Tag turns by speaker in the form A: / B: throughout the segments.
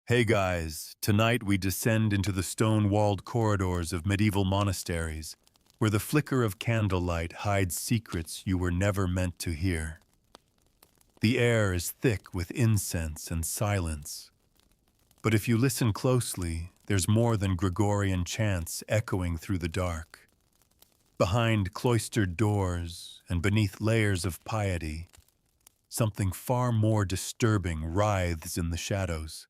A: Hey guys, tonight we descend into the stone-walled corridors of medieval monasteries, where the flicker of candlelight hides secrets you were never meant to hear. The air is thick with incense and silence, but if you listen closely, there's more than Gregorian chants echoing through the dark. Behind cloistered doors and beneath layers of piety, something far more disturbing writhes in the shadows.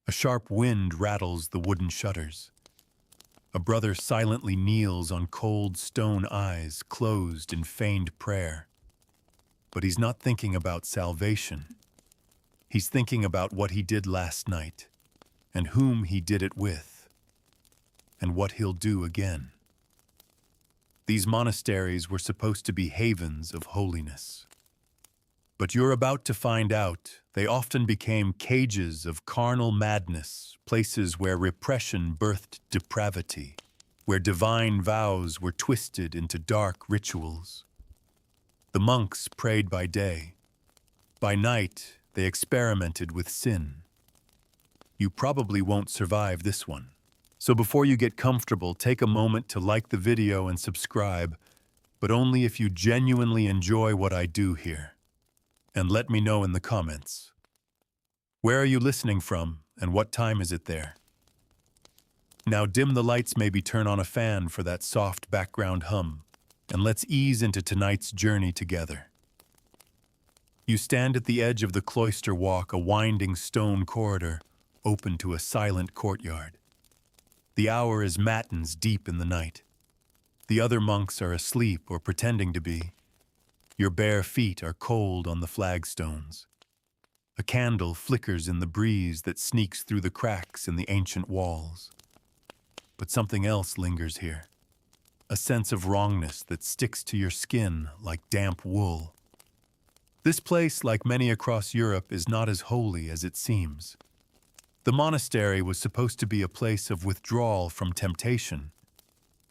A: A sharp wind rattles the wooden shutters. A brother silently kneels on cold stone eyes closed in feigned prayer. But he's not thinking about salvation. He's thinking about what he did last night, and whom he did it with, and what he'll do again. These monasteries were supposed to be havens of holiness. But you're about to find out they often became cages of carnal madness, places where repression birthed depravity, where divine vows were twisted into dark rituals. The monks prayed by day. By night, they experimented with sin. You probably won't survive this one. So before you get comfortable, take a moment to like the video and subscribe, but only if you genuinely enjoy what I do here. And let me know in the comments. Where are you listening from, and what time is it there? Now dim the lights, maybe turn on a fan for that soft background hum, and let's ease into tonight's journey together. You stand at the edge of the cloister walk, a winding stone corridor, open to a silent courtyard. The hour is matins deep in the night. The other monks are asleep or pretending to be. Your bare feet are cold on the flagstones. A candle flickers in the breeze that sneaks through the cracks in the ancient walls. But something else lingers here. A sense of wrongness that sticks to your skin like damp wool. This place, like many across Europe, is not as holy as it seems. The monastery was supposed to be a place of withdrawal from temptation,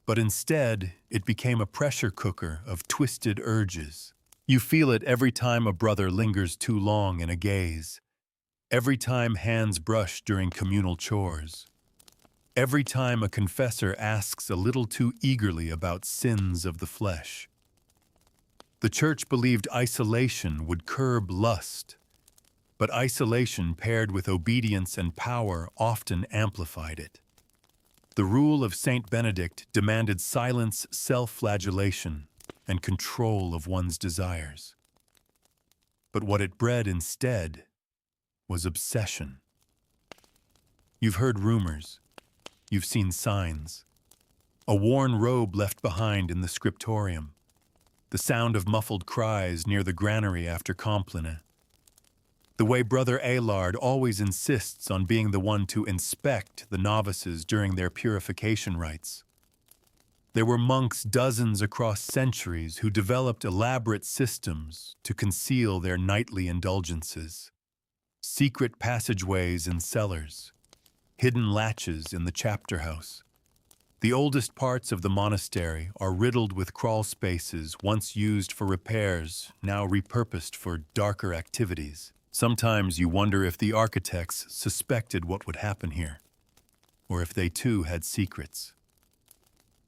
A: but instead it became a pressure cooker of twisted urges. You feel it every time a brother lingers too long in a gaze, every time hands brush during communal chores, every time a confessor asks a little too eagerly about sins of the flesh. The church believed isolation would curb lust, but isolation paired with obedience and power often amplified it. The rule of Saint Benedict demanded silence, self-flagellation, and control of one's desires. But what it bred instead was obsession. You've heard rumors. You've seen signs. A worn robe left behind in the scriptorium. The sound of muffled cries near the granary after Compline. The way Brother Aylard always insists on being the one to inspect the novices during their purification rites. There were monks dozens across centuries who developed elaborate systems to conceal their nightly indulgences. Secret passageways in cellars, hidden latches in the chapter house. The oldest parts of the monastery are riddled with crawl spaces once used for repairs, now repurposed for darker activities. Sometimes you wonder if the architects suspected what would happen here, or if they too had secrets.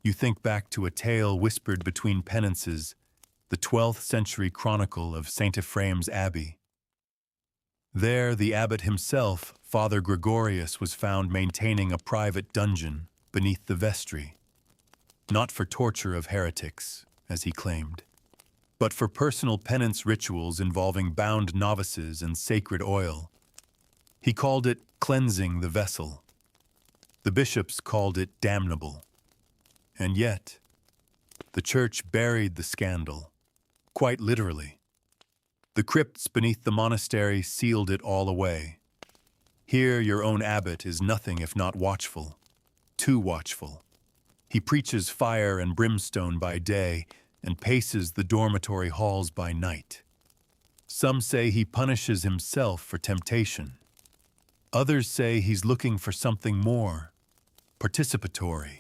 A: You think back to a tale whispered between penances, the 12th century chronicle of St. Ephraim's Abbey. There, the abbot himself, Father Gregorius, was found maintaining a private dungeon beneath the vestry, not for torture of heretics, as he claimed, but for personal penance rituals involving bound novices and sacred oil. He called it cleansing the vessel. The bishops called it damnable. And yet, the church buried the scandal, quite literally. The crypts beneath the monastery sealed it all away. Here your own abbot is nothing if not watchful, too watchful. He preaches fire and brimstone by day and paces the dormitory halls by night. Some say he punishes himself for temptation. Others say he's looking for something more, participatory.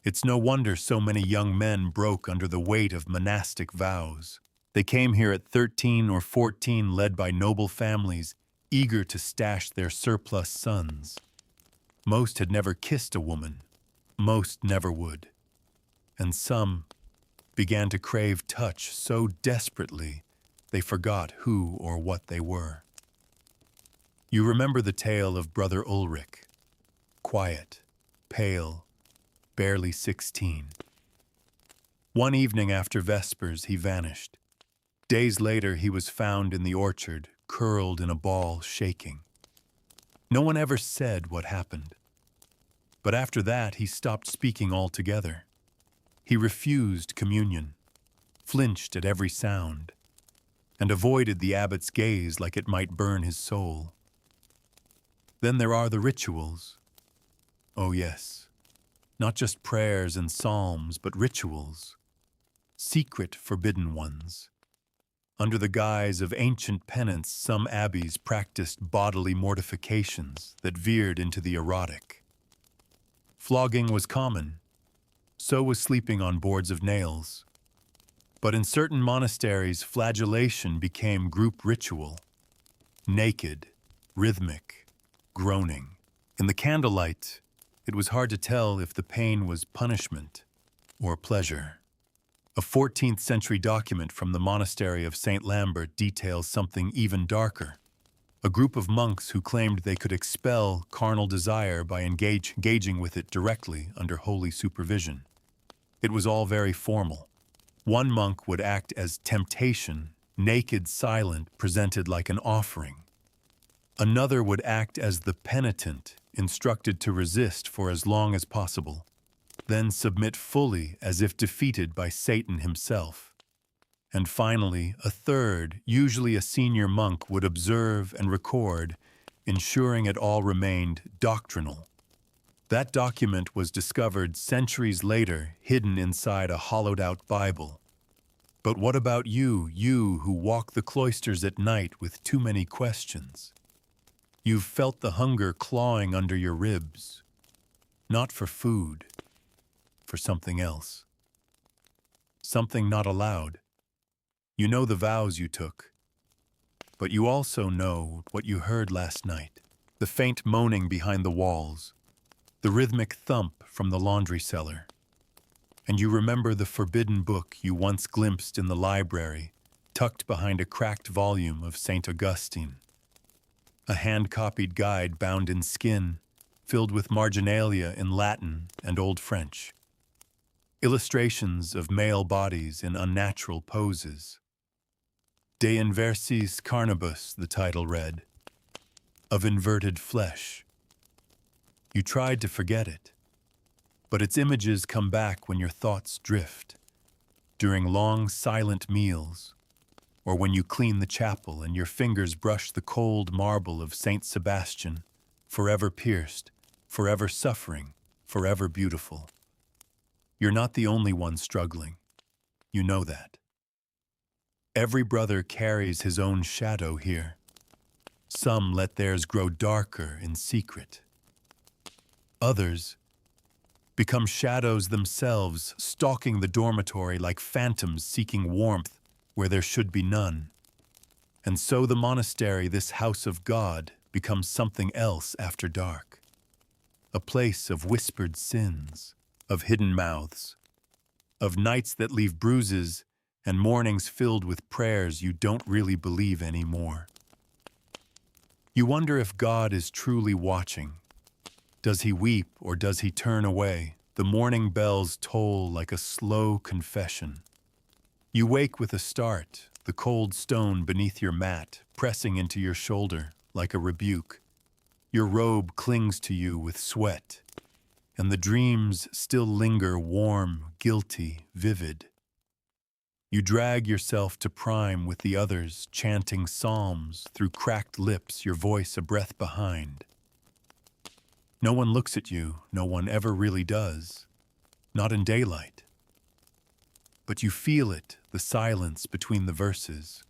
A: It's no wonder so many young men broke under the weight of monastic vows. They came here at 13 or 14, led by noble families, eager to stash their surplus sons. Most had never kissed a woman, most never would, and some began to crave touch so desperately they forgot who or what they were. You remember the tale of Brother Ulrich, quiet, pale, barely 16. One evening after Vespers, he vanished. Days later, he was found in the orchard, curled in a ball, shaking. No one ever said what happened. But after that, he stopped speaking altogether. He refused communion, flinched at every sound, and avoided the abbot's gaze like it might burn his soul. Then there are the rituals. Oh yes, not just prayers and psalms, but rituals, secret forbidden ones. Under the guise of ancient penance, some abbeys practiced bodily mortifications that veered into the erotic. Flogging was common. So was sleeping on boards of nails. But in certain monasteries, flagellation became group ritual. Naked, rhythmic, groaning. In the candlelight, it was hard to tell if the pain was punishment or pleasure. A 14th century document from the monastery of St. Lambert details something even darker. A group of monks who claimed they could expel carnal desire by engaging with it directly under holy supervision. It was all very formal. One monk would act as temptation, naked, silent, presented like an offering. Another would act as the penitent, instructed to resist for as long as possible, then submit fully as if defeated by Satan himself. And finally, a third, usually a senior monk, would observe and record, ensuring it all remained doctrinal. That document was discovered centuries later, hidden inside a hollowed-out Bible. But what about you who walk the cloisters at night with too many questions? You've felt the hunger clawing under your ribs, not for food, for something else. Something not allowed. You know the vows you took, but you also know what you heard last night, the faint moaning behind the walls, the rhythmic thump from the laundry cellar. And you remember the forbidden book you once glimpsed in the library, tucked behind a cracked volume of St. Augustine. A hand-copied guide bound in skin, filled with marginalia in Latin and Old French. Illustrations of male bodies in unnatural poses. De inversis carnibus, the title read, of inverted flesh. You tried to forget it, but its images come back when your thoughts drift, during long silent meals, or when you clean the chapel and your fingers brush the cold marble of Saint Sebastian, forever pierced, forever suffering, forever beautiful. You're not the only one struggling. You know that. Every brother carries his own shadow here. Some let theirs grow darker in secret. Others become shadows themselves, stalking the dormitory like phantoms seeking warmth where there should be none. And so the monastery, this house of God, becomes something else after dark. A place of whispered sins, of hidden mouths, of nights that leave bruises and mornings filled with prayers you don't really believe anymore. You wonder if God is truly watching. Does he weep or does he turn away? The morning bells toll like a slow confession. You wake with a start, the cold stone beneath your mat pressing into your shoulder like a rebuke. Your robe clings to you with sweat, and the dreams still linger warm, guilty, vivid. You drag yourself to prime with the others, chanting psalms through cracked lips, your voice a breath behind. No one looks at you, no one ever really does, not in daylight. But you feel it, the silence between the verses,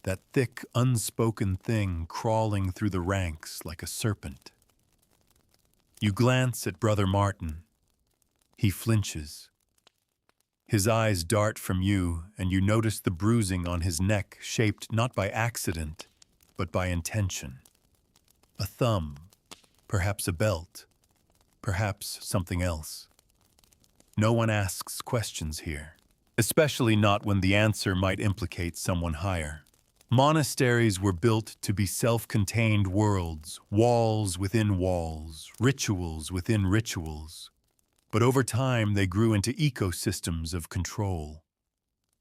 A: that thick, unspoken thing crawling through the ranks like a serpent. You glance at Brother Martin. He flinches. His eyes dart from you, and you notice the bruising on his neck shaped not by accident, but by intention. A thumb, perhaps a belt, perhaps something else. No one asks questions here, especially not when the answer might implicate someone higher. Monasteries were built to be self-contained worlds, walls within walls, rituals within rituals. But over time, they grew into ecosystems of control.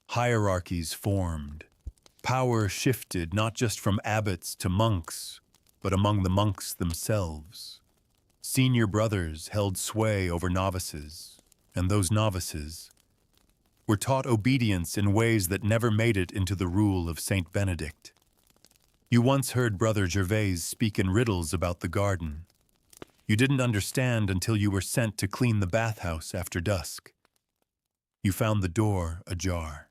A: Hierarchies formed. Power shifted not just from abbots to monks, but among the monks themselves. Senior brothers held sway over novices, and those novices were taught obedience in ways that never made it into the rule of Saint Benedict. You once heard Brother Gervais speak in riddles about the garden. You didn't understand until you were sent to clean the bathhouse after dusk. You found the door ajar.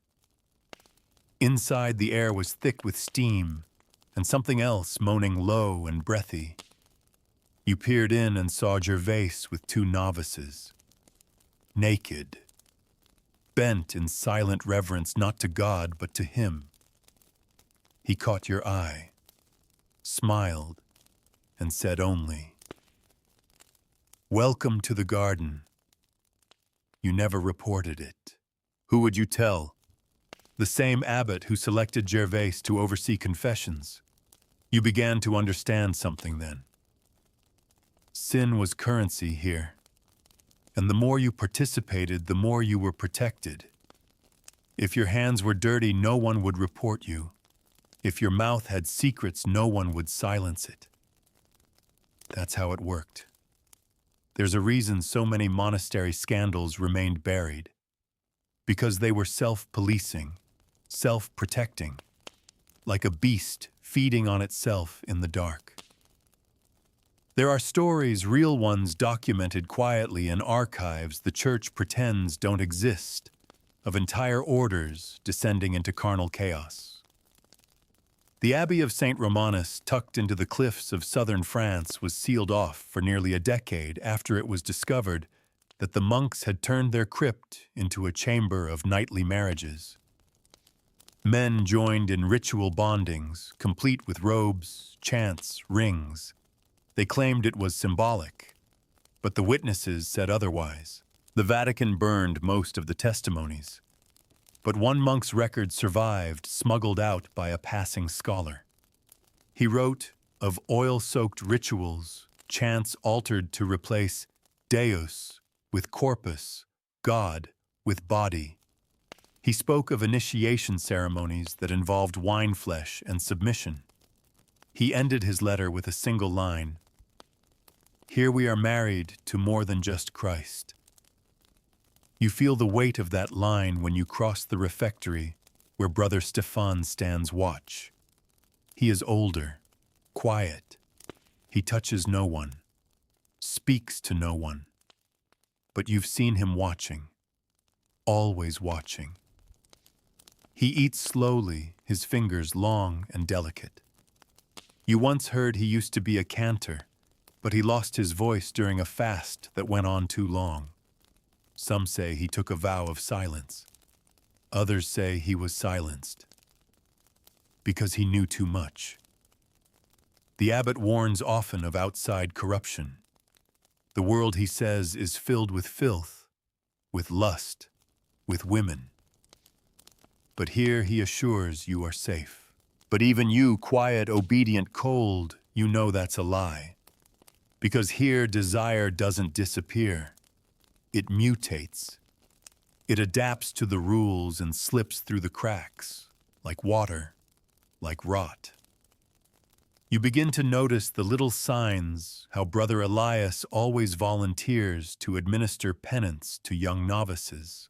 A: Inside, the air was thick with steam, and something else moaning low and breathy. You peered in and saw Gervais with two novices, naked, bent in silent reverence not to God but to him. He caught your eye, smiled, and said only, "Welcome to the garden." You never reported it. Who would you tell? The same abbot who selected Gervais to oversee confessions. You began to understand something then. Sin was currency here, and the more you participated, the more you were protected. If your hands were dirty, no one would report you. If your mouth had secrets, no one would silence it. That's how it worked. There's a reason so many monastery scandals remained buried. Because they were self-policing, self-protecting, like a beast feeding on itself in the dark. There are stories, real ones documented quietly in archives the church pretends don't exist, of entire orders descending into carnal chaos. The Abbey of St. Romanus, tucked into the cliffs of southern France, was sealed off for nearly a decade after it was discovered that the monks had turned their crypt into a chamber of nightly marriages. Men joined in ritual bondings, complete with robes, chants, rings. They claimed it was symbolic, but the witnesses said otherwise. The Vatican burned most of the testimonies, but one monk's record survived, smuggled out by a passing scholar. He wrote of oil-soaked rituals, chants altered to replace Deus with corpus, God with body. He spoke of initiation ceremonies that involved wine flesh and submission. He ended his letter with a single line, "Here we are married to more than just Christ." You feel the weight of that line when you cross the refectory where Brother Stefan stands watch. He is older, quiet. He touches no one, speaks to no one. But you've seen him watching, always watching. He eats slowly, his fingers long and delicate. You once heard he used to be a cantor, but he lost his voice during a fast that went on too long. Some say he took a vow of silence. Others say he was silenced because he knew too much. The abbot warns often of outside corruption. The world, he says, is filled with filth, with lust, with women. But here he assures you are safe. But even you, quiet, obedient, cold, you know that's a lie. Because here desire doesn't disappear. It mutates. It adapts to the rules and slips through the cracks, like water, like rot. You begin to notice the little signs, how Brother Elias always volunteers to administer penance to young novices.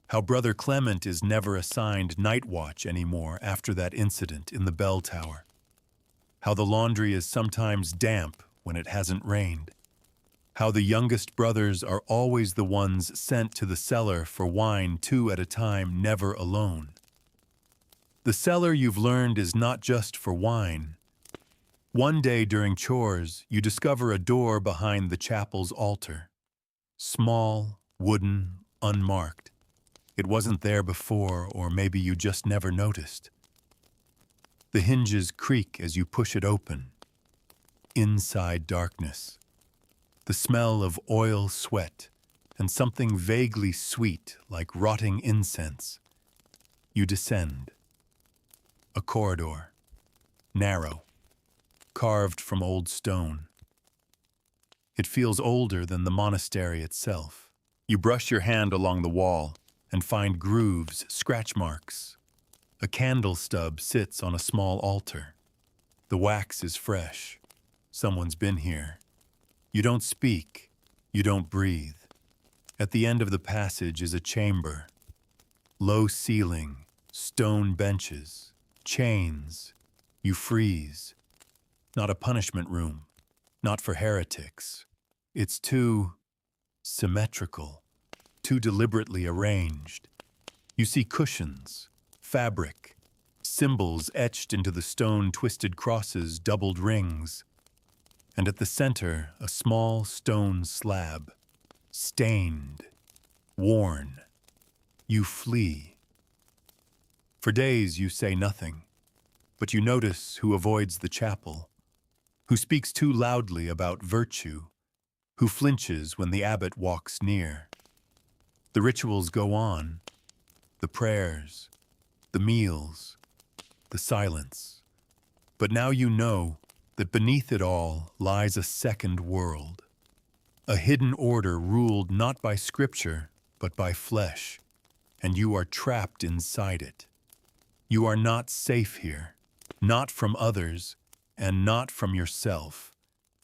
A: How Brother Clement is never assigned night watch anymore after that incident in the bell tower. How the laundry is sometimes damp when it hasn't rained. How the youngest brothers are always the ones sent to the cellar for wine 2 at a time, never alone. The cellar, you've learned, is not just for wine. One day during chores, you discover a door behind the chapel's altar. Small, wooden, unmarked. It wasn't there before, or maybe you just never noticed. The hinges creak as you push it open. Inside darkness. The smell of oil sweat and something vaguely sweet like rotting incense. You descend. A corridor. Narrow. Carved from old stone. It feels older than the monastery itself. You brush your hand along the wall and find grooves, scratch marks. A candle stub sits on a small altar. The wax is fresh. Someone's been here. You don't speak. You don't breathe. At the end of the passage is a chamber. Low ceiling, stone benches, chains. You freeze. Not a punishment room. Not for heretics. It's too symmetrical, too deliberately arranged. You see cushions, fabric, symbols etched into the stone, twisted crosses, doubled rings. And at the center, a small stone slab, stained, worn. You flee. For days you say nothing, but you notice who avoids the chapel, who speaks too loudly about virtue, who flinches when the abbot walks near. The rituals go on, the prayers, the meals, the silence. But now you know that beneath it all lies a second world, a hidden order ruled not by scripture, but by flesh, and you are trapped inside it. You are not safe here, not from others, and not from yourself,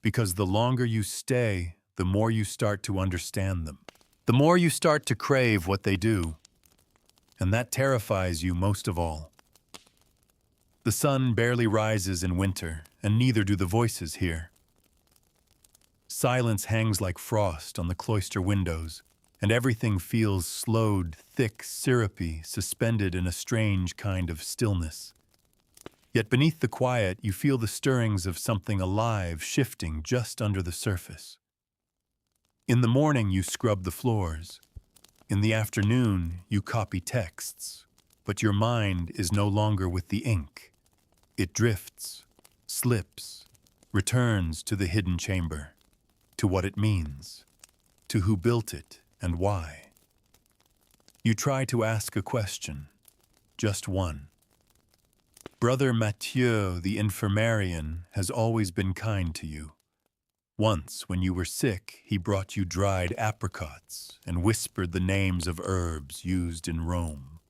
A: because the longer you stay, the more you start to understand them. The more you start to crave what they do, and that terrifies you most of all. The sun barely rises in winter, and neither do the voices here. Silence hangs like frost on the cloister windows, and everything feels slowed, thick, syrupy, suspended in a strange kind of stillness. Yet beneath the quiet, you feel the stirrings of something alive shifting just under the surface. In the morning, you scrub the floors. In the afternoon, you copy texts. But your mind is no longer with the ink. It drifts, slips, returns to the hidden chamber, to what it means, to who built it and why. You try to ask a question, just one. Brother Mathieu, the infirmarian, has always been kind to you. Once, when you were sick, he brought you dried apricots and whispered the names of herbs used in Rome.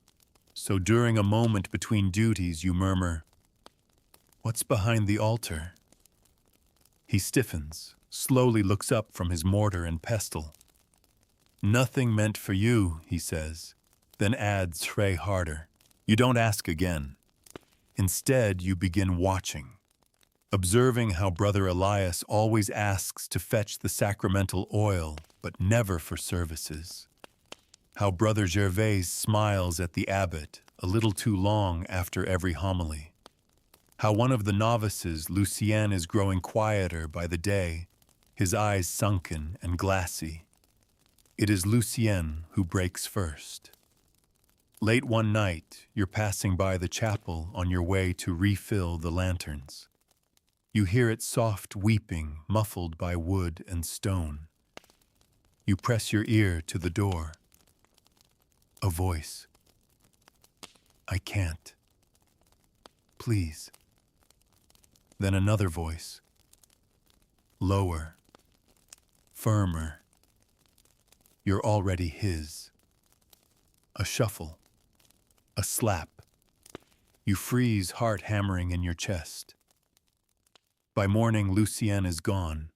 A: So during a moment between duties, you murmur, "What's behind the altar?" He stiffens, slowly looks up from his mortar and pestle. "Nothing meant for you," he says, then adds "Tray harder." You don't ask again. Instead, you begin watching. Observing how Brother Elias always asks to fetch the sacramental oil, but never for services. How Brother Gervais smiles at the abbot a little too long after every homily. How one of the novices, Lucien, is growing quieter by the day, his eyes sunken and glassy. It is Lucien who breaks first. Late one night, you're passing by the chapel on your way to refill the lanterns. You hear it soft weeping, muffled by wood and stone. You press your ear to the door. A voice. "I can't. Please." Then another voice. Lower. Firmer. You're already his. A shuffle. A slap. You freeze, heart hammering in your chest. By morning, Lucien is gone.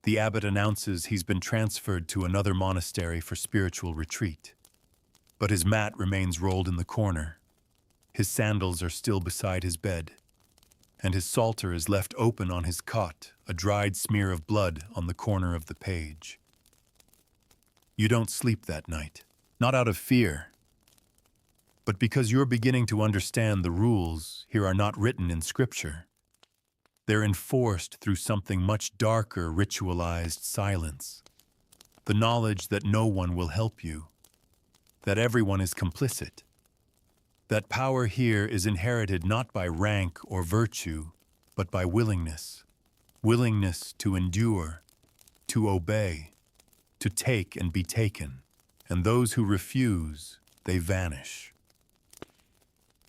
A: The abbot announces he's been transferred to another monastery for spiritual retreat. But his mat remains rolled in the corner. His sandals are still beside his bed. And his psalter is left open on his cot, a dried smear of blood on the corner of the page. You don't sleep that night, not out of fear, but because you're beginning to understand the rules here are not written in Scripture. They're enforced through something much darker, ritualized silence. The knowledge that no one will help you, that everyone is complicit. That power here is inherited not by rank or virtue, but by willingness. Willingness to endure, to obey, to take and be taken. And those who refuse, they vanish.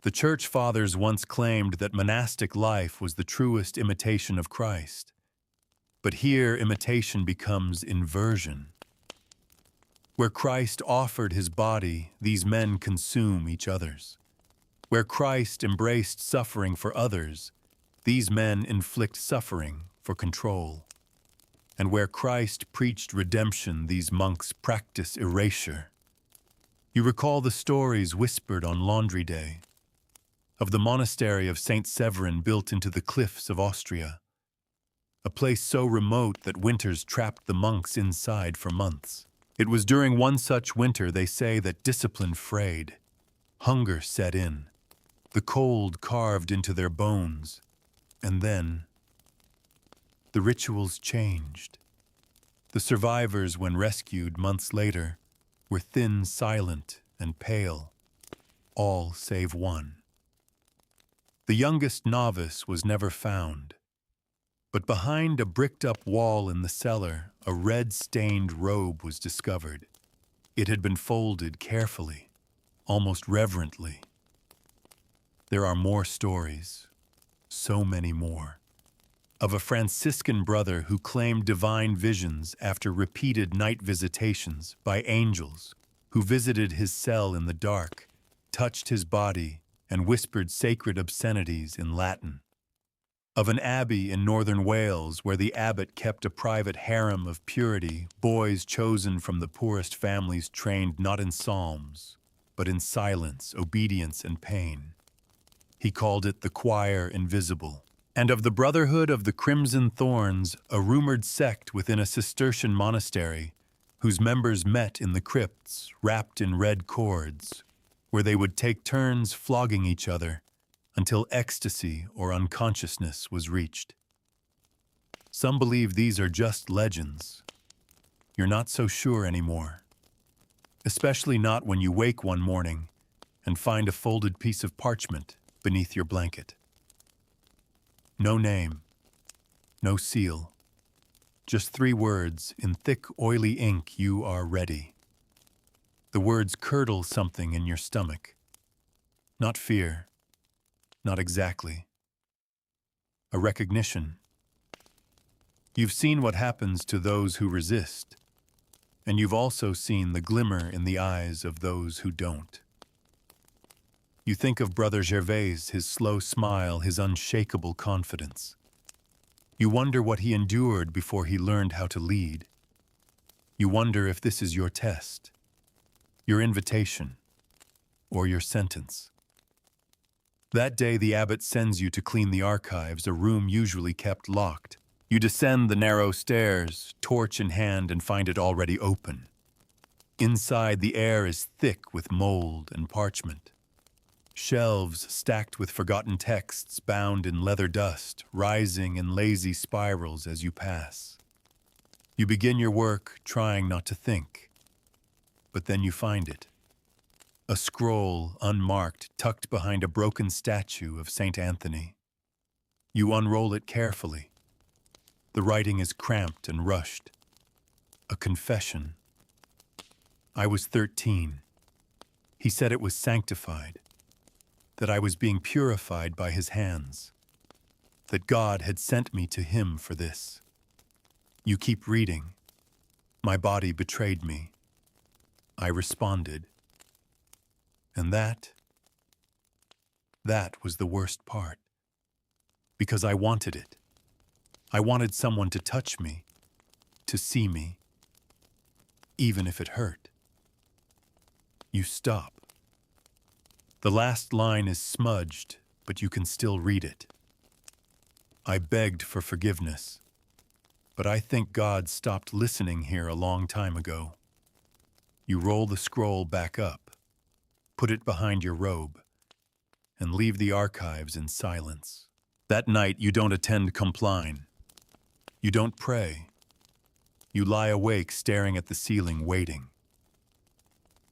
A: The Church Fathers once claimed that monastic life was the truest imitation of Christ. But here imitation becomes inversion. Where Christ offered his body, these men consume each other's. Where Christ embraced suffering for others, these men inflict suffering for control. And where Christ preached redemption, these monks practice erasure. You recall the stories whispered on Laundry Day of the monastery of Saint Severin built into the cliffs of Austria, a place so remote that winters trapped the monks inside for months. It was during one such winter, they say, that discipline frayed, hunger set in, the cold carved into their bones, and then the rituals changed. The survivors, when rescued months later, were thin, silent, and pale, all save one. The youngest novice was never found, but behind a bricked-up wall in the cellar, a red-stained robe was discovered. It had been folded carefully, almost reverently. There are more stories, so many more, of a Franciscan brother who claimed divine visions after repeated night visitations by angels who visited his cell in the dark, touched his body, and whispered sacred obscenities in Latin. Of an abbey in northern Wales where the abbot kept a private harem of purity, boys chosen from the poorest families trained not in psalms, but in silence, obedience, and pain. He called it the choir invisible. And of the Brotherhood of the Crimson Thorns, a rumored sect within a Cistercian monastery, whose members met in the crypts, wrapped in red cords, where they would take turns flogging each other until ecstasy or unconsciousness was reached. Some believe these are just legends. You're not so sure anymore, especially not when you wake one morning and find a folded piece of parchment beneath your blanket. No name, no seal, just 3 words in thick, oily ink: you are ready. The words curdle something in your stomach. Not fear, not exactly. A recognition. You've seen what happens to those who resist, and you've also seen the glimmer in the eyes of those who don't. You think of Brother Gervais, his slow smile, his unshakable confidence. You wonder what he endured before he learned how to lead. You wonder if this is your test, your invitation, or your sentence. That day the abbot sends you to clean the archives, a room usually kept locked. You descend the narrow stairs, torch in hand, and find it already open. Inside, the air is thick with mold and parchment. Shelves stacked with forgotten texts bound in leather dust, rising in lazy spirals as you pass. You begin your work trying not to think, but then you find it. A scroll, unmarked, tucked behind a broken statue of Saint Anthony. You unroll it carefully. The writing is cramped and rushed. A confession. I was 13. He said it was sanctified, that I was being purified by his hands, that God had sent me to him for this. You keep reading. My body betrayed me. I responded. And that was the worst part, because I wanted it. I wanted someone to touch me, to see me, even if it hurt. You stop. The last line is smudged, but you can still read it. I begged for forgiveness, but I think God stopped listening here a long time ago. You roll the scroll back up, put it behind your robe, and leave the archives in silence. That night, you don't attend Compline. You don't pray. You lie awake staring at the ceiling, waiting.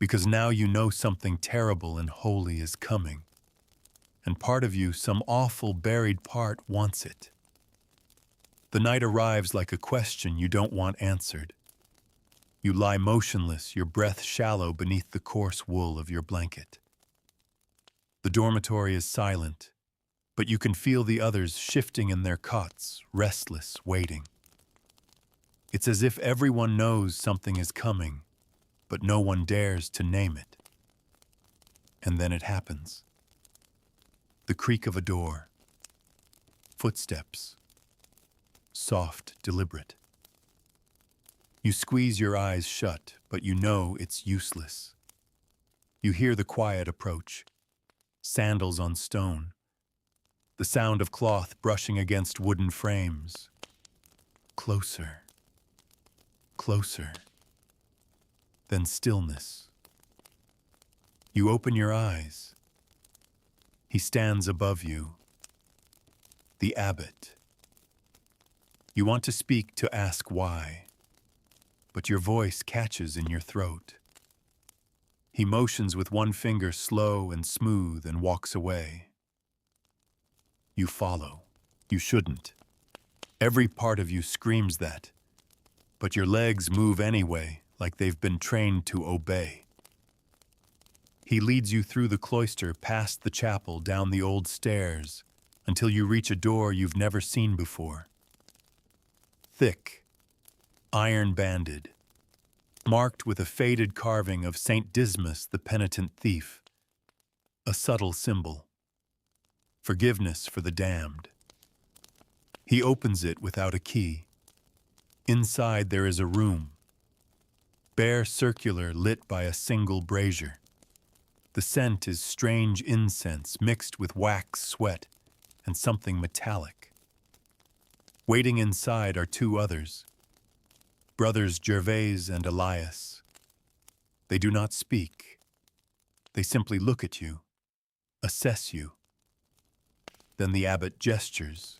A: because now you know something terrible and holy is coming, and part of you, some awful buried part, wants it. The night arrives like a question you don't want answered. You lie motionless, your breath shallow beneath the coarse wool of your blanket. The dormitory is silent, but you can feel the others shifting in their cots, restless, waiting. It's as if everyone knows something is coming, but no one dares to name it. And then it happens. The creak of a door. Footsteps. Soft, deliberate. You squeeze your eyes shut, but you know it's useless. You hear the quiet approach. Sandals on stone. The sound of cloth brushing against wooden frames. Closer. Closer. Then stillness. You open your eyes. He stands above you. The abbot. You want to speak, to ask why, but your voice catches in your throat. He motions with one finger slow and smooth and walks away. You follow. You shouldn't. Every part of you screams that, but your legs move anyway, like they've been trained to obey. He leads you through the cloister, past the chapel, down the old stairs, until you reach a door you've never seen before. Thick, iron-banded, marked with a faded carving of Saint Dismas, the penitent thief, a subtle symbol. Forgiveness for the damned. He opens it without a key. Inside there is a room, bare, circular, lit by a single brazier. The scent is strange incense mixed with wax sweat and something metallic. Waiting inside are two others, brothers Gervais and Elias. They do not speak. They simply look at you, assess you. Then the abbot gestures.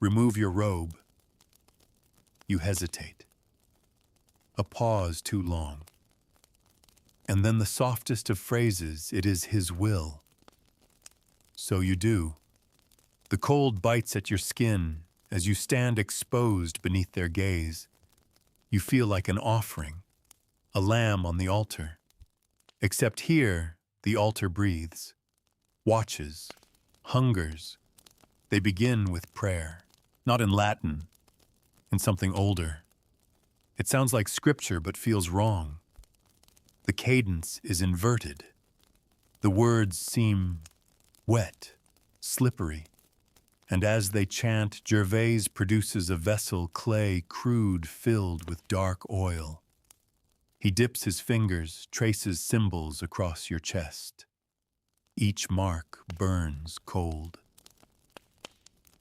A: Remove your robe. You hesitate. A pause too long. And then the softest of phrases, it is his will. So you do. The cold bites at your skin as you stand exposed beneath their gaze. You feel like an offering, a lamb on the altar. Except here, the altar breathes, watches, hungers. They begin with prayer, not in Latin, in something older. It sounds like scripture but feels wrong. The cadence is inverted. The words seem wet, slippery. And as they chant, Gervais produces a vessel, clay, crude, filled with dark oil. He dips his fingers, traces symbols across your chest. Each mark burns cold.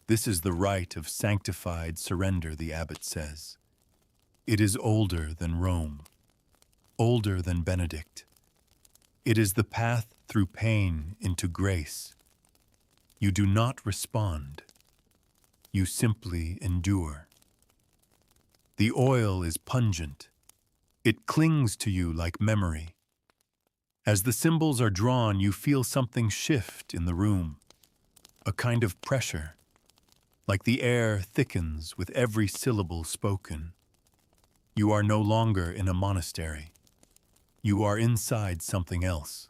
A: This is the rite of sanctified surrender, the abbot says. It is older than Rome, older than Benedict. It is the path through pain into grace. You do not respond. You simply endure. The oil is pungent. It clings to you like memory. As the symbols are drawn, you feel something shift in the room, a kind of pressure, like the air thickens with every syllable spoken. You are no longer in a monastery. You are inside something else,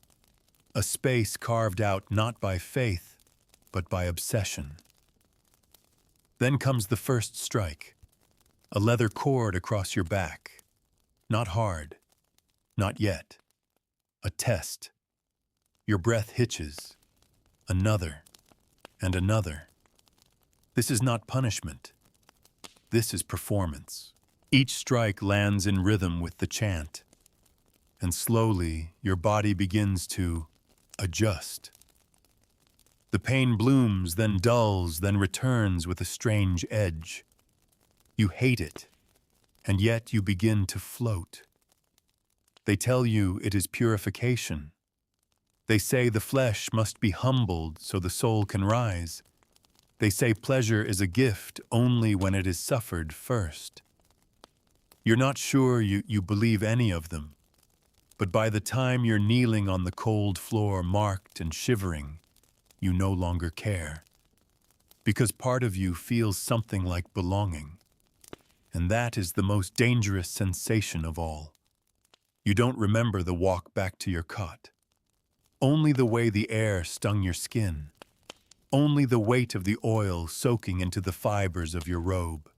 A: a space carved out not by faith, but by obsession. Then comes the first strike, a leather cord across your back. Not hard, not yet. A test. Your breath hitches. Another, and another. This is not punishment. This is performance. Each strike lands in rhythm with the chant, and slowly your body begins to adjust. The pain blooms, then dulls, then returns with a strange edge. You hate it, and yet you begin to float. They tell you it is purification. They say the flesh must be humbled so the soul can rise. They say pleasure is a gift only when it is suffered first. You're not sure you believe any of them, But by the time you're kneeling on the cold floor, marked and shivering, you no longer care. Because part of you feels something like belonging. And that is the most dangerous sensation of all. You don't remember the walk back to your cot. Only the way the air stung your skin. Only the weight of the oil soaking into the fibers of your robe.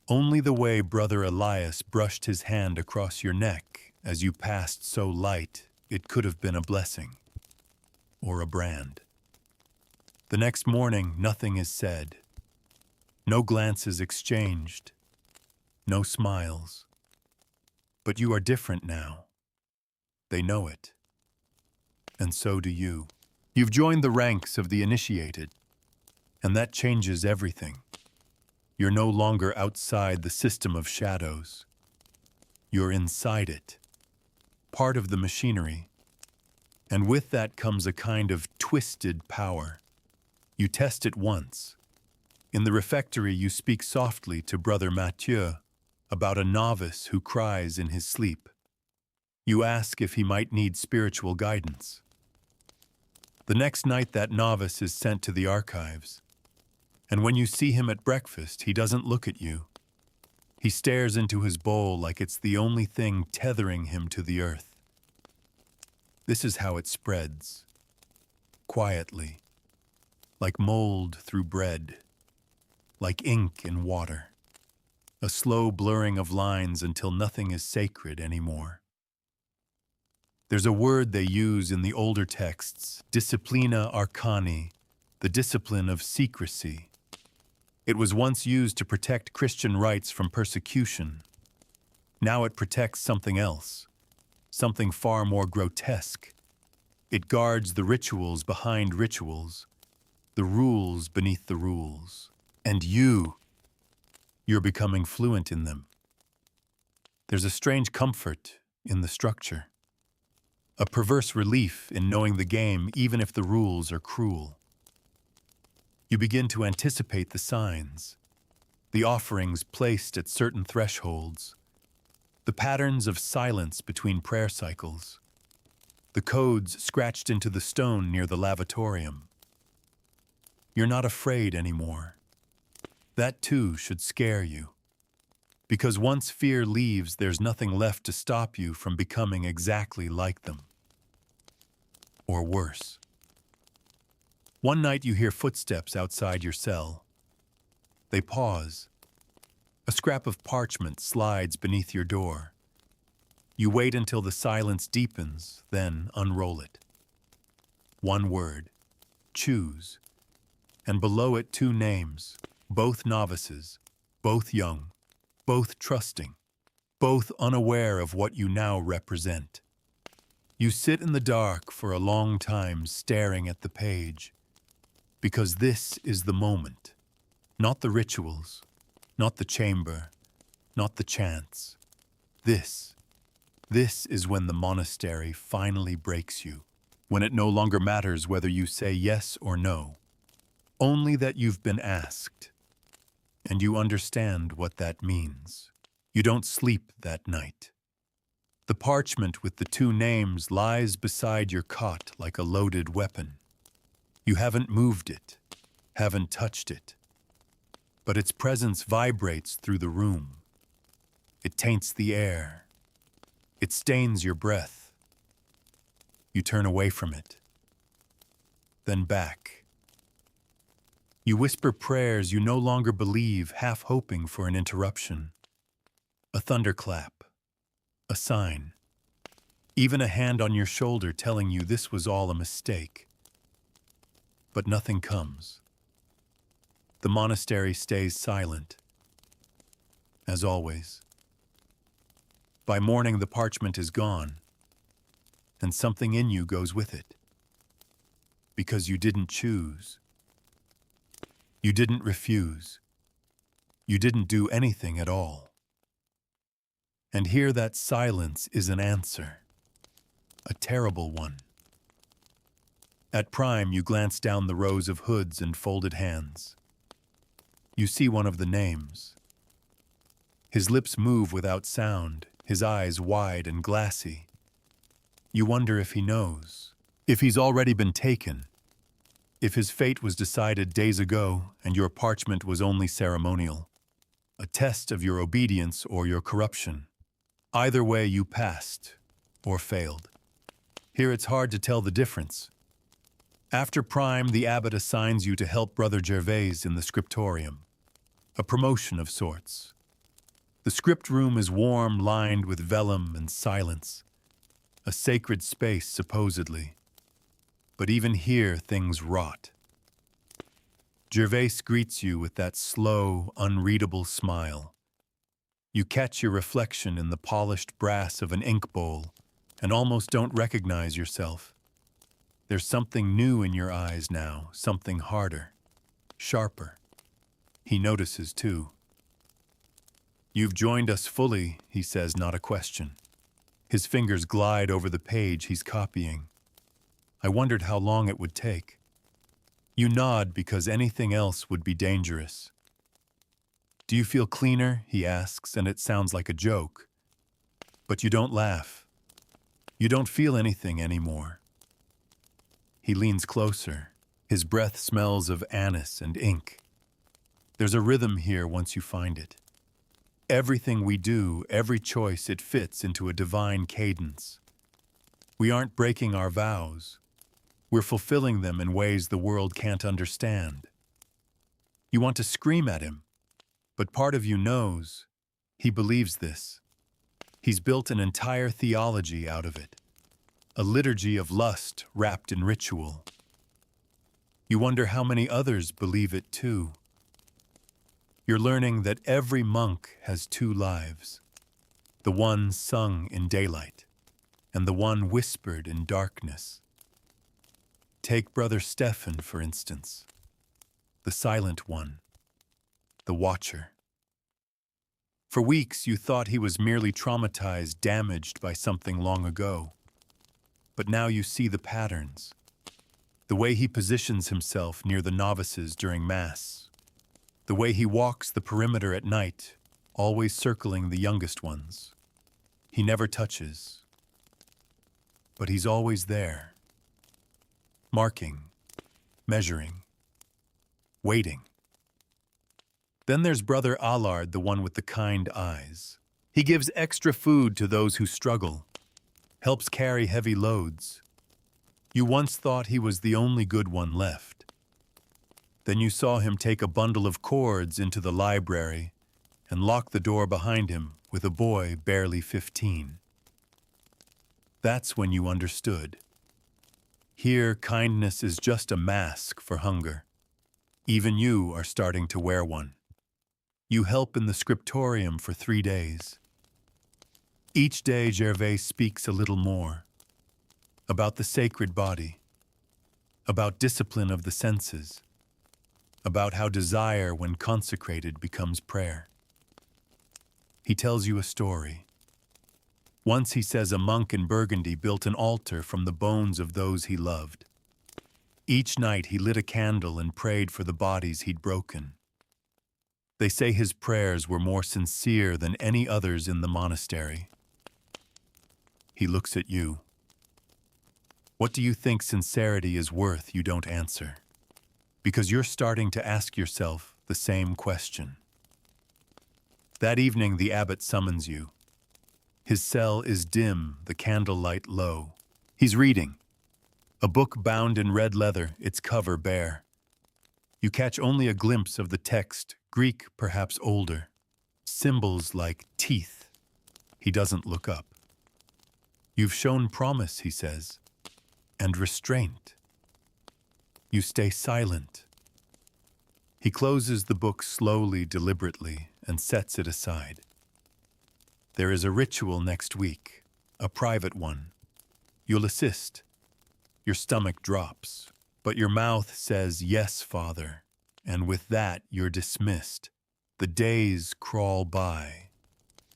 A: Only the way Brother Elias brushed his hand across your neck as you passed so light it could have been a blessing or a brand. The next morning, nothing is said. No glances exchanged. No smiles. But you are different now. They know it. And so do you. You've joined the ranks of the initiated, and that changes everything. You're no longer outside the system of shadows. You're inside it, part of the machinery. And with that comes a kind of twisted power. You test it once. In the refectory, you speak softly to Brother Mathieu about a novice who cries in his sleep. You ask if he might need spiritual guidance. The next night, that novice is sent to the archives. And when you see him at breakfast, he doesn't look at you. He stares into his bowl like it's the only thing tethering him to the earth. This is how it spreads. Quietly. Like mold through bread. Like ink in water. A slow blurring of lines until nothing is sacred anymore. There's a word they use in the older texts, disciplina arcani, the discipline of secrecy. It was once used to protect Christian rights from persecution. Now it protects something else, something far more grotesque. It guards the rituals behind rituals, the rules beneath the rules. And you're becoming fluent in them. There's a strange comfort in the structure. A perverse relief in knowing the game even if the rules are cruel. You begin to anticipate the signs, the offerings placed at certain thresholds, the patterns of silence between prayer cycles, the codes scratched into the stone near the lavatorium. You're not afraid anymore. That too should scare you. Because once fear leaves, there's nothing left to stop you from becoming exactly like them. Or worse. One night you hear footsteps outside your cell. They pause. A scrap of parchment slides beneath your door. You wait until the silence deepens, then unroll it. One word. Choose. And below it 2 names, both novices, both young, both trusting, both unaware of what you now represent. You sit in the dark for a long time staring at the page, because this is the moment, not the rituals, not the chamber, not the chants. This is when the monastery finally breaks you, when it no longer matters whether you say yes or no, only that you've been asked. And you understand what that means. You don't sleep that night. The parchment with the 2 names lies beside your cot like a loaded weapon. You haven't moved it, haven't touched it. But its presence vibrates through the room. It taints the air. It stains your breath. You turn away from it. Then back. You whisper prayers you no longer believe, half hoping for an interruption. A thunderclap. A sign. Even a hand on your shoulder telling you this was all a mistake. But nothing comes. The monastery stays silent. As always. By morning, the parchment is gone, and something in you goes with it. Because you didn't choose. You didn't refuse. You didn't do anything at all. And here that silence is an answer. A terrible one. At prime, you glance down the rows of hoods and folded hands. You see one of the names. His lips move without sound, his eyes wide and glassy. You wonder if he knows, if he's already been taken, if his fate was decided days ago and your parchment was only ceremonial, a test of your obedience or your corruption. Either way, you passed or failed. Here it's hard to tell the difference. After Prime, the abbot assigns you to help Brother Gervais in the scriptorium, a promotion of sorts. The script room is warm, lined with vellum and silence, a sacred space supposedly. But even here, things rot. Gervais greets you with that slow, unreadable smile. You catch your reflection in the polished brass of an ink bowl and almost don't recognize yourself. There's something new in your eyes now, something harder, sharper. He notices too. You've joined us fully, he says, not a question. His fingers glide over the page he's copying. I wondered how long it would take. You nod because anything else would be dangerous. Do you feel cleaner? He asks, and it sounds like a joke. But you don't laugh. You don't feel anything anymore. He leans closer. His breath smells of anise and ink. There's a rhythm here once you find it. Everything we do, every choice, it fits into a divine cadence. We aren't breaking our vows. We're fulfilling them in ways the world can't understand. You want to scream at him, but part of you knows he believes this. He's built an entire theology out of it, a liturgy of lust wrapped in ritual. You wonder how many others believe it too. You're learning that every monk has two lives, the one sung in daylight and the one whispered in darkness. Take Brother Stephen, for instance, the silent one, the watcher. For weeks you thought he was merely traumatized, damaged by something long ago. But now you see the patterns, the way he positions himself near the novices during Mass, the way he walks the perimeter at night, always circling the youngest ones. He never touches, but he's always there, marking, measuring, waiting. Then there's Brother Allard, the one with the kind eyes. He gives extra food to those who struggle, helps carry heavy loads. You once thought he was the only good one left. Then you saw him take a bundle of cords into the library and lock the door behind him with a boy barely 15. That's when you understood. Here, kindness is just a mask for hunger. Even you are starting to wear one. You help in the scriptorium for 3 days. Each day, Gervais speaks a little more. About the sacred body. About discipline of the senses. About how desire, when consecrated, becomes prayer. He tells you a story. Once, he says, a monk in Burgundy built an altar from the bones of those he loved. Each night he lit a candle and prayed for the bodies he'd broken. They say his prayers were more sincere than any others in the monastery. He looks at you. What do you think sincerity is worth? You don't answer. Because you're starting to ask yourself the same question. That evening, the abbot summons you. His cell is dim, the candlelight low. He's reading. A book bound in red leather, its cover bare. You catch only a glimpse of the text, Greek, perhaps older. Symbols like teeth. He doesn't look up. You've shown promise, he says, and restraint. You stay silent. He closes the book slowly, deliberately, and sets it aside. There is a ritual next week, a private one. You'll assist. Your stomach drops, but your mouth says, "Yes, Father," and with that you're dismissed. The days crawl by.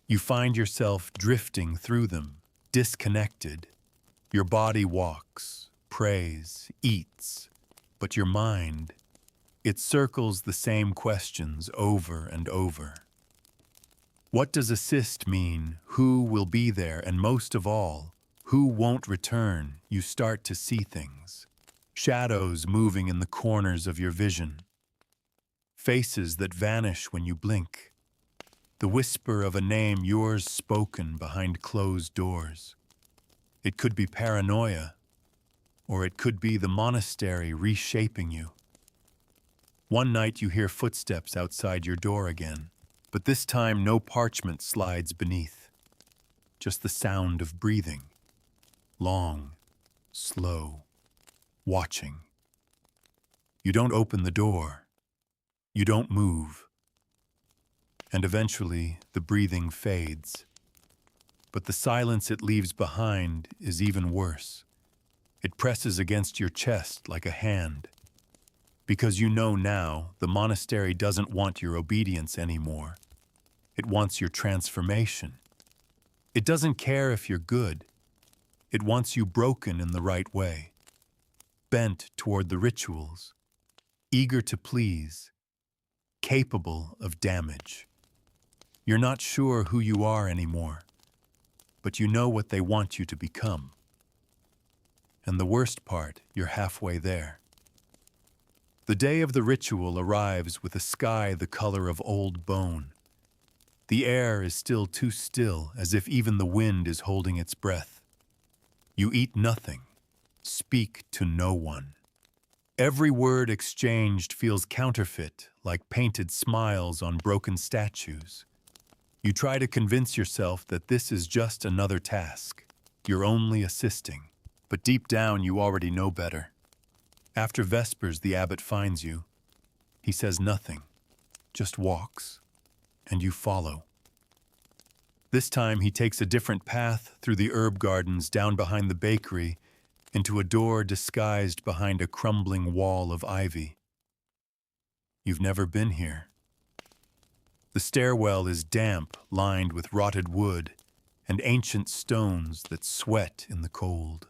A: You find yourself drifting through them, disconnected. Your body walks, prays, eats, but your mind, it circles the same questions over and over. What does assist mean? Who will be there? And most of all, Who won't return, you start to see things. Shadows moving in the corners of your vision. Faces that vanish when you blink. The whisper of a name yours spoken behind closed doors. It could be paranoia, or it could be the monastery reshaping you. One night you hear footsteps outside your door again, but this time no parchment slides beneath. Just the sound of breathing. Long, slow, watching. You don't open the door. You don't move. And eventually, the breathing fades. But the silence it leaves behind is even worse. It presses against your chest like a hand. Because you know now, the monastery doesn't want your obedience anymore. It wants your transformation. It doesn't care if you're good. It wants you broken in the right way. Bent toward the rituals. Eager to please. Capable of damage. You're not sure who you are anymore, but you know what they want you to become. And the worst part, you're halfway there. The day of the ritual arrives with a sky the color of old bone. The air is still too still, as if even the wind is holding its breath. You eat nothing, speak to no one. Every word exchanged feels counterfeit, like painted smiles on broken statues. You try to convince yourself that this is just another task. You're only assisting. But deep down, you already know better. After Vespers, the abbot finds you. He says nothing, just walks, and you follow. This time, he takes a different path through the herb gardens down behind the bakery into a door disguised behind a crumbling wall of ivy. You've never been here. The stairwell is damp, lined with rotted wood and ancient stones that sweat in the cold.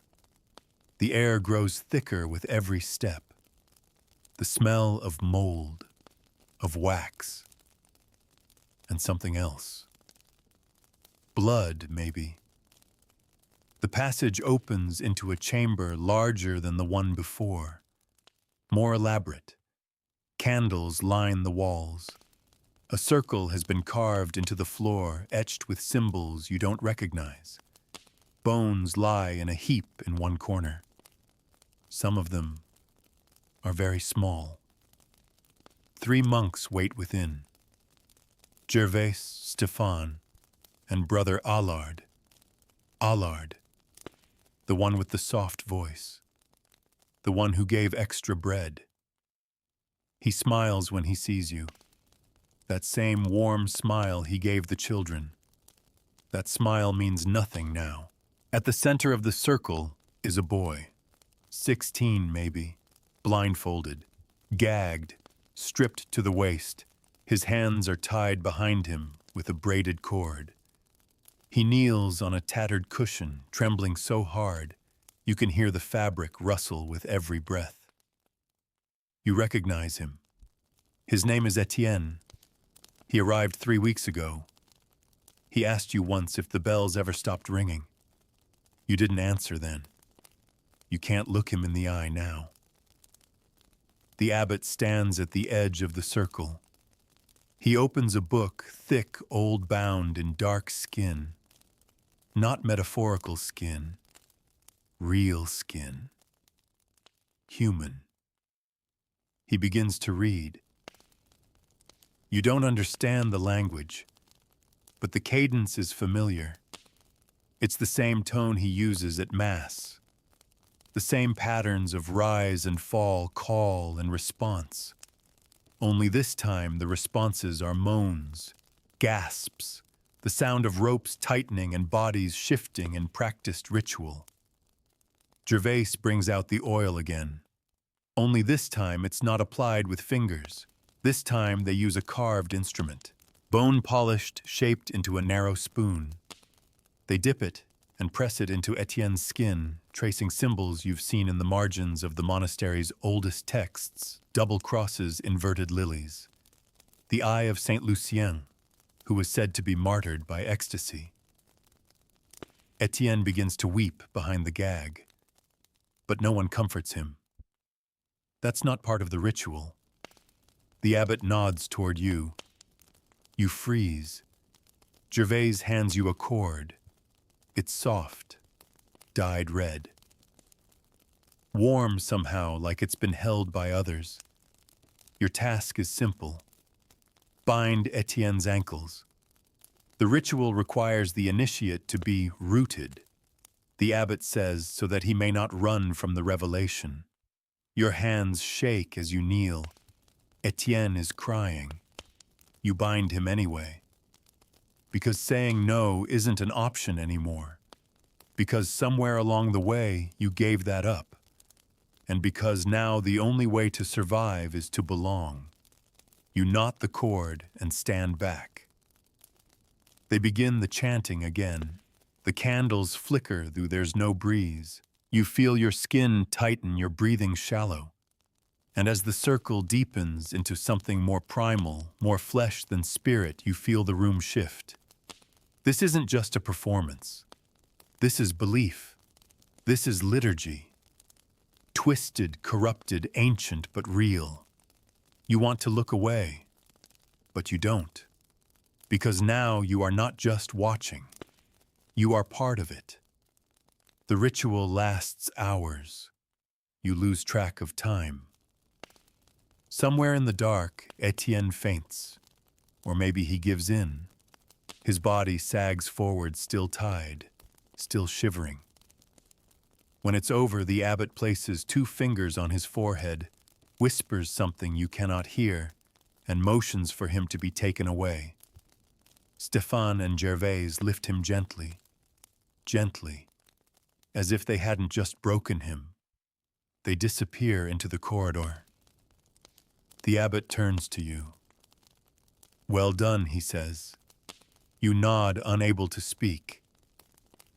A: The air grows thicker with every step. The smell of mold, of wax, and something else. Blood, maybe. The passage opens into a chamber larger than the one before, more elaborate. Candles line the walls. A circle has been carved into the floor, etched with symbols you don't recognize. Bones lie in a heap in one corner. Some of them are very small. 3 monks wait within. Gervais, Stefan, and brother Allard. Allard, the one with the soft voice, the one who gave extra bread. He smiles when he sees you. That same warm smile he gave the children. That smile means nothing now. At the center of the circle is a boy, 16 maybe, blindfolded, gagged, stripped to the waist. His hands are tied behind him with a braided cord. He kneels on a tattered cushion, trembling so hard, you can hear the fabric rustle with every breath. You recognize him. His name is Etienne. He arrived 3 weeks ago. He asked you once if the bells ever stopped ringing. You didn't answer then. You can't look him in the eye now. The abbot stands at the edge of the circle. He opens a book, thick, old-bound in dark skin. Not metaphorical skin. Real skin. Human. He begins to read. You don't understand the language, but the cadence is familiar. It's the same tone he uses at Mass. The same patterns of rise and fall, call and response. Only this time the responses are moans, gasps, the sound of ropes tightening and bodies shifting in practiced ritual. Gervais brings out the oil again. Only this time it's not applied with fingers. This time they use a carved instrument, bone-polished, shaped into a narrow spoon. They dip it and press it into Etienne's skin, tracing symbols you've seen in the margins of the monastery's oldest texts, double crosses, inverted lilies. The eye of Saint Lucien, who was said to be martyred by ecstasy. Etienne begins to weep behind the gag, but no one comforts him. That's not part of the ritual. The abbot nods toward you. You freeze. Gervais hands you a cord. It's soft, dyed red. Warm somehow, like it's been held by others. Your task is simple. Bind Etienne's ankles. The ritual requires the initiate to be rooted, the abbot says, so that he may not run from the revelation. Your hands shake as you kneel. Etienne is crying. You bind him anyway. Because saying no isn't an option anymore. Because somewhere along the way you gave that up. And because now the only way to survive is to belong. You knot the cord and stand back. They begin the chanting again. The candles flicker though there's no breeze. You feel your skin tighten, your breathing shallow. And as the circle deepens into something more primal, more flesh than spirit, you feel the room shift. This isn't just a performance. This is belief. This is liturgy. Twisted, corrupted, ancient, but real. You want to look away, but you don't. Because now you are not just watching. You are part of it. The ritual lasts hours. You lose track of time. Somewhere in the dark, Etienne faints. Or maybe he gives in. His body sags forward, still tied, still shivering. When it's over, the abbot places 2 fingers on his forehead, whispers something you cannot hear, and motions for him to be taken away. Stéphane and Gervais lift him gently, gently, as if they hadn't just broken him. They disappear into the corridor. The abbot turns to you. "Well done," he says. You nod, unable to speak.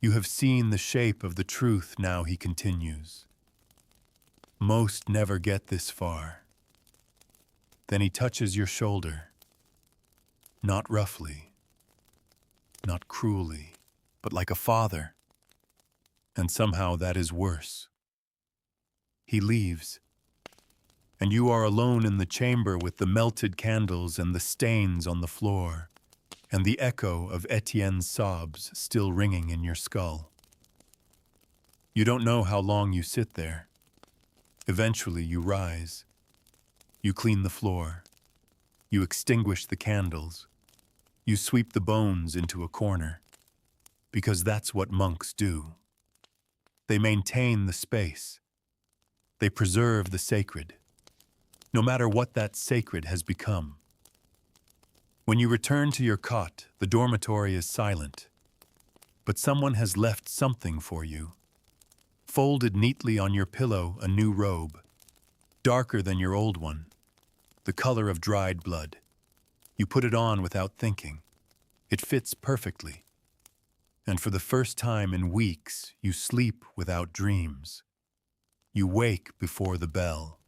A: You have seen the shape of the truth now, he continues. Most never get this far. Then he touches your shoulder. Not roughly, not cruelly, but like a father. And somehow that is worse. He leaves, and you are alone in the chamber with the melted candles and the stains on the floor, and the echo of Etienne's sobs still ringing in your skull. You don't know how long you sit there. Eventually you rise. You clean the floor. You extinguish the candles. You sweep the bones into a corner. Because that's what monks do. They maintain the space. They preserve the sacred, no matter what that sacred has become. When you return to your cot, the dormitory is silent, but someone has left something for you. Folded neatly on your pillow, a new robe, darker than your old one, the color of dried blood. You put it on without thinking. It fits perfectly. And for the first time in weeks, you sleep without dreams. You wake before the bell.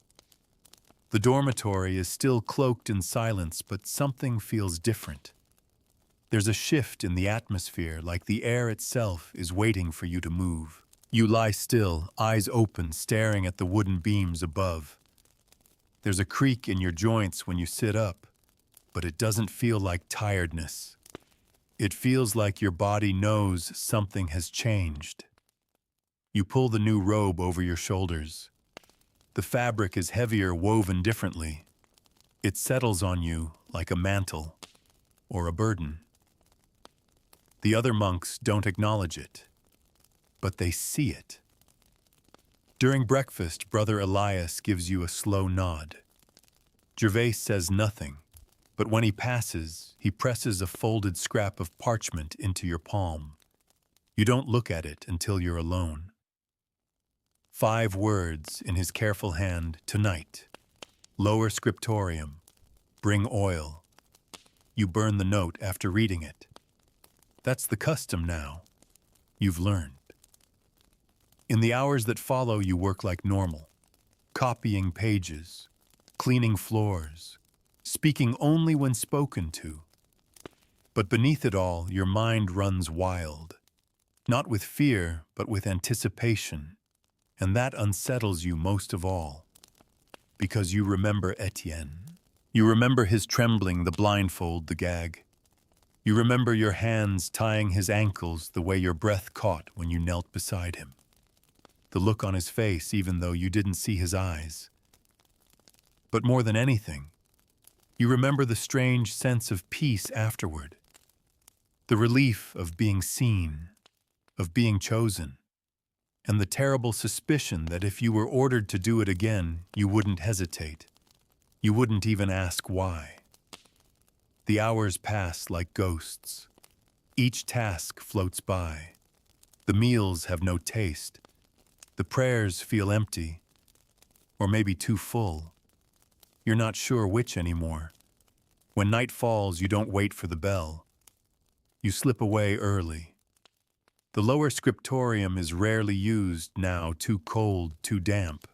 A: The dormitory is still cloaked in silence, but something feels different. There's a shift in the atmosphere, like the air itself is waiting for you to move. You lie still, eyes open, staring at the wooden beams above. There's a creak in your joints when you sit up, but it doesn't feel like tiredness. It feels like your body knows something has changed. You pull the new robe over your shoulders. The fabric is heavier, woven differently. It settles on you like a mantle or a burden. The other monks don't acknowledge it, but they see it. During breakfast, Brother Elias gives you a slow nod. Gervais says nothing, but when he passes, he presses a folded scrap of parchment into your palm. You don't look at it until you're alone. 5 words in his careful hand: tonight, lower scriptorium, bring oil. You burn the note after reading it. That's the custom now. You've learned. In the hours that follow, you work like normal, copying pages, cleaning floors, speaking only when spoken to. But beneath it all, your mind runs wild. Not with fear, but with anticipation, and that unsettles you most of all, because you remember Etienne. You remember his trembling, the blindfold, the gag. You remember your hands tying his ankles the way your breath caught when you knelt beside him. The look on his face, even though you didn't see his eyes. But more than anything, you remember the strange sense of peace afterward. The relief of being seen, of being chosen, and the terrible suspicion that if you were ordered to do it again, you wouldn't hesitate. You wouldn't even ask why. The hours pass like ghosts. Each task floats by. The meals have no taste. The prayers feel empty, or maybe too full. You're not sure which anymore. When night falls, you don't wait for the bell. You slip away early. The lower scriptorium is rarely used now, too cold, too damp.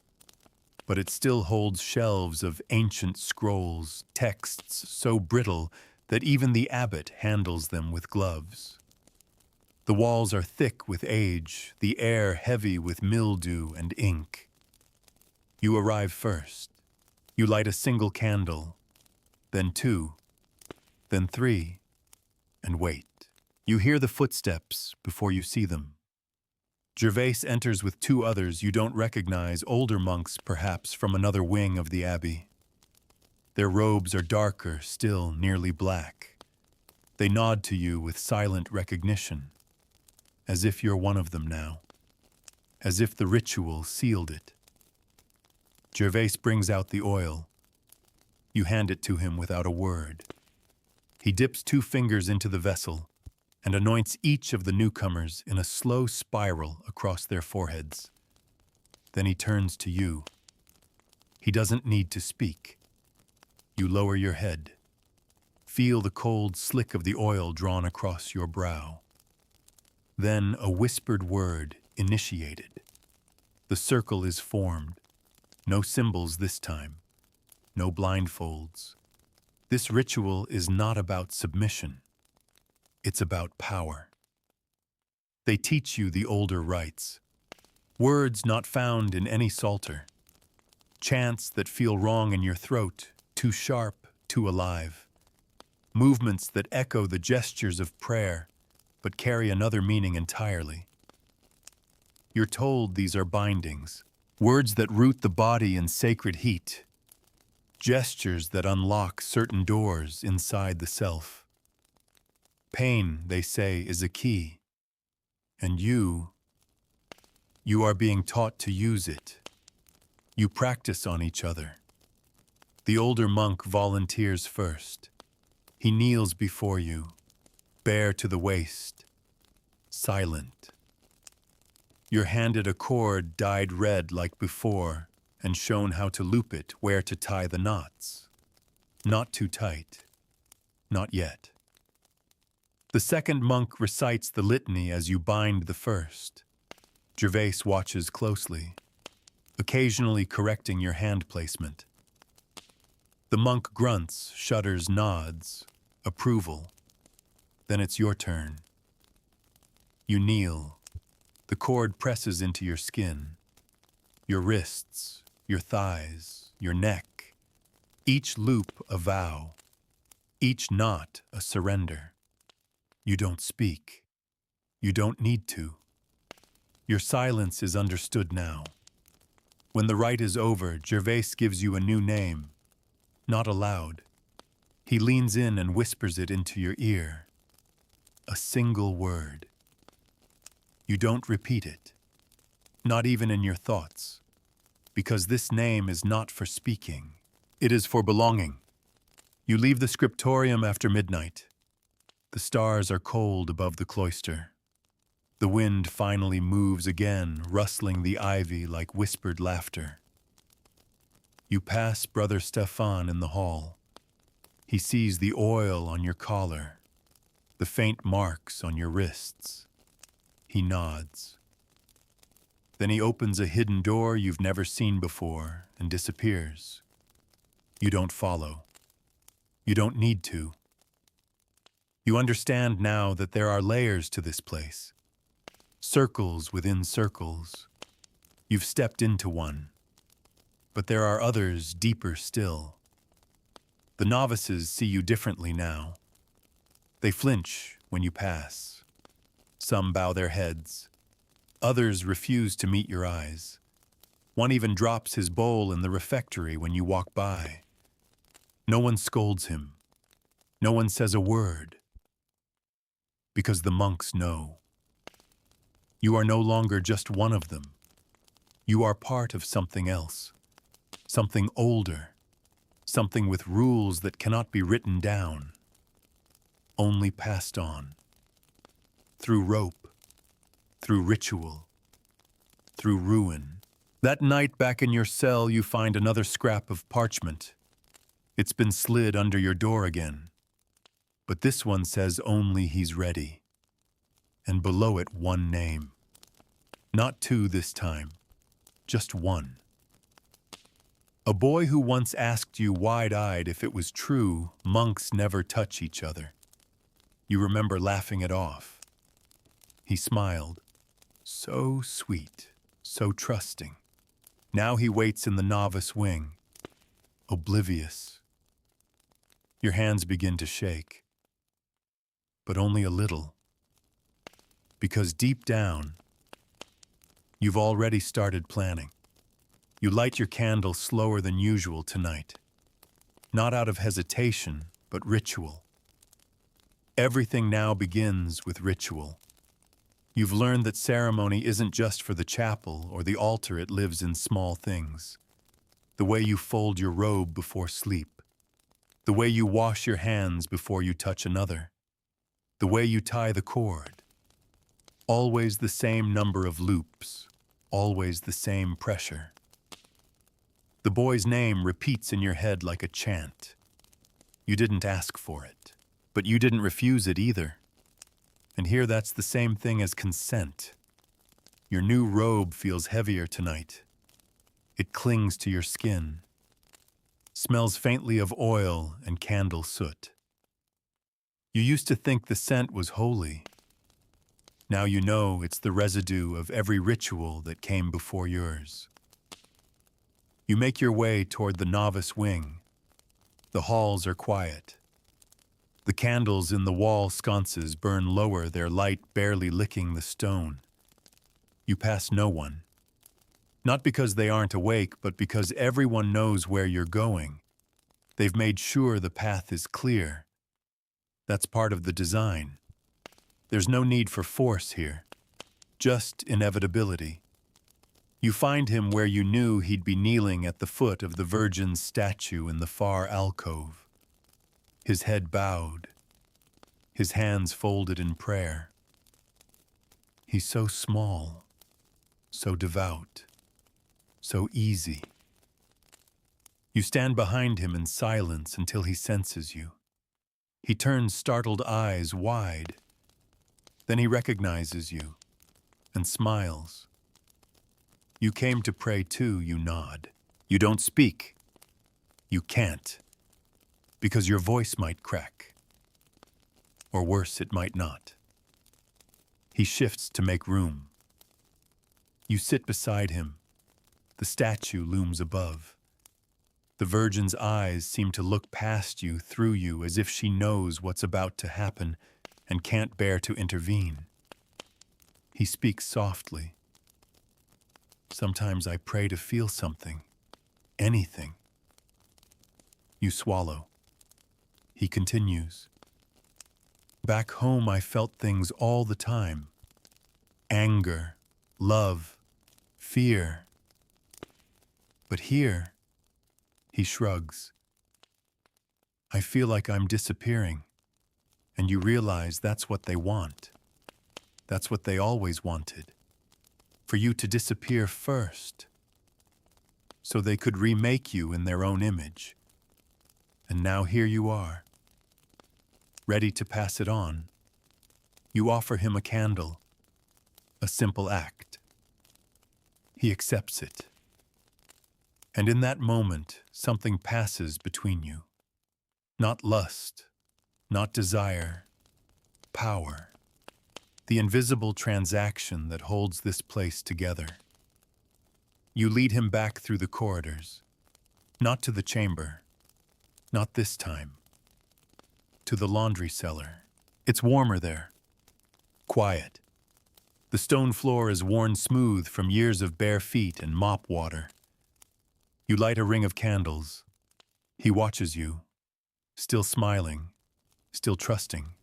A: But it still holds shelves of ancient scrolls, texts so brittle that even the abbot handles them with gloves. The walls are thick with age, the air heavy with mildew and ink. You arrive first. You light a single candle, then two, then three, and wait. You hear the footsteps before you see them. Gervais enters with two others you don't recognize, older monks perhaps from another wing of the abbey. Their robes are darker, still nearly black. They nod to you with silent recognition, as if you're one of them now, as if the ritual sealed it. Gervais brings out the oil. You hand it to him without a word. He dips 2 fingers into the vessel and anoints each of the newcomers in a slow spiral across their foreheads. Then he turns to you. He doesn't need to speak. You lower your head. Feel the cold slick of the oil drawn across your brow. Then a whispered word, initiated. The circle is formed. No symbols this time. No blindfolds. This ritual is not about submission. It's about power. They teach you the older rites. Words not found in any psalter. Chants that feel wrong in your throat, too sharp, too alive. Movements that echo the gestures of prayer, but carry another meaning entirely. You're told these are bindings, words that root the body in sacred heat, gestures that unlock certain doors inside the self. Pain, they say, is a key, and you are being taught to use it. You practice on each other. The older monk volunteers first. He kneels before you, bare to the waist, silent. You're handed a cord dyed red like before and shown how to loop it, where to tie the knots. Not too tight. Not yet. The second monk recites the litany as you bind the first. Gervais watches closely, occasionally correcting your hand placement. The monk grunts, shudders, nods, approval. Then it's your turn. You kneel. The cord presses into your skin, your wrists, your thighs, your neck. Each loop a vow, each knot a surrender. You don't speak. You don't need to. Your silence is understood now. When the rite is over, Gervais gives you a new name, not aloud. He leans in and whispers it into your ear. A single word. You don't repeat it, not even in your thoughts, because this name is not for speaking. It is for belonging. You leave the scriptorium after midnight. The stars are cold above the cloister. The wind finally moves again, rustling the ivy like whispered laughter. You pass Brother Stefan in the hall. He sees the oil on your collar, the faint marks on your wrists. He nods. Then he opens a hidden door you've never seen before and disappears. You don't follow. You don't need to. You understand now that there are layers to this place. circles within circles. You've stepped into one, but there are others deeper still. The novices see you differently now. They flinch when you pass. Some bow their heads. Others refuse to meet your eyes. One even drops his bowl in the refectory when you walk by. No one scolds him. No one says a word. Because the monks know. You are no longer just one of them. You are part of something else. Something older. Something with rules that cannot be written down. Only passed on. Through rope. Through ritual. Through ruin. That night back in your cell you find another scrap of parchment. It's been slid under your door again. But this one says only he's ready. And below it one name. Not two this time. Just one. A boy who once asked you wide-eyed if it was true monks never touch each other. You remember laughing it off. He smiled. So sweet, so trusting. Now he waits in the novice wing, oblivious. Your hands begin to shake, but only a little. Because deep down, you've already started planning. You light your candle slower than usual tonight. Not out of hesitation, but ritual. Everything now begins with ritual. You've learned that ceremony isn't just for the chapel or the altar, it lives in small things. The way you fold your robe before sleep. The way you wash your hands before you touch another. The way you tie the cord. Always the same number of loops. Always the same pressure. The boy's name repeats in your head like a chant. You didn't ask for it, but you didn't refuse it either. And here that's the same thing as consent. Your new robe feels heavier tonight. It clings to your skin. Smells faintly of oil and candle soot. You used to think the scent was holy. Now you know it's the residue of every ritual that came before yours. You make your way toward the novice wing. The halls are quiet. The candles in the wall sconces burn lower, their light barely licking the stone. You pass no one. Not because they aren't awake, but because everyone knows where you're going. They've made sure the path is clear. That's part of the design. There's no need for force here, just inevitability. You find him where you knew he'd be kneeling at the foot of the Virgin's statue in the far alcove. His head bowed, his hands folded in prayer. He's so small, so devout, so easy. You stand behind him in silence until he senses you. He turns startled eyes wide. Then he recognizes you and smiles. You came to pray too, you nod. You don't speak. You can't. Because your voice might crack. Or worse, it might not. He shifts to make room. You sit beside him. The statue looms above. The Virgin's eyes seem to look past you, through you, as if she knows what's about to happen and can't bear to intervene. He speaks softly. Sometimes I pray to feel something, anything. You swallow. He continues. Back home I felt things all the time. Anger, love, fear. But here, he shrugs. I feel like I'm disappearing. And you realize that's what they want. That's what they always wanted. For you to disappear first. So they could remake you in their own image. And now here you are. Ready to pass it on. You offer him a candle. A simple act. He accepts it. And in that moment, something passes between you. Not lust, not desire, power. the invisible transaction that holds this place together. You lead him back through the corridors, not to the chamber, not this time, to the laundry cellar. It's warmer there, quiet. The stone floor is worn smooth from years of bare feet and mop water. You light a ring of candles. He watches you, still smiling, still trusting.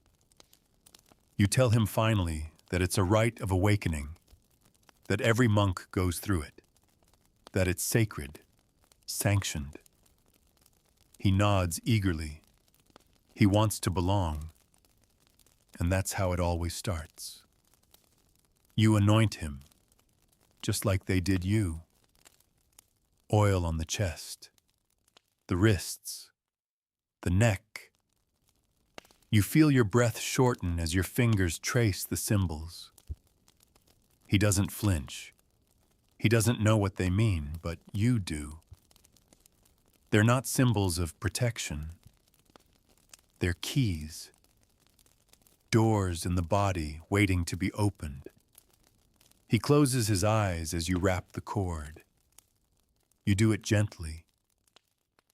A: You tell him finally that it's a rite of awakening, that every monk goes through it, that it's sacred, sanctioned. He nods eagerly. He wants to belong, and that's how it always starts. You anoint him, just like they did you. Oil on the chest, the wrists, the neck. You feel your breath shorten as your fingers trace the symbols. He doesn't flinch. He doesn't know what they mean, but you do. They're not symbols of protection. They're keys. Doors in the body waiting to be opened. He closes his eyes as you wrap the cord. You do it gently.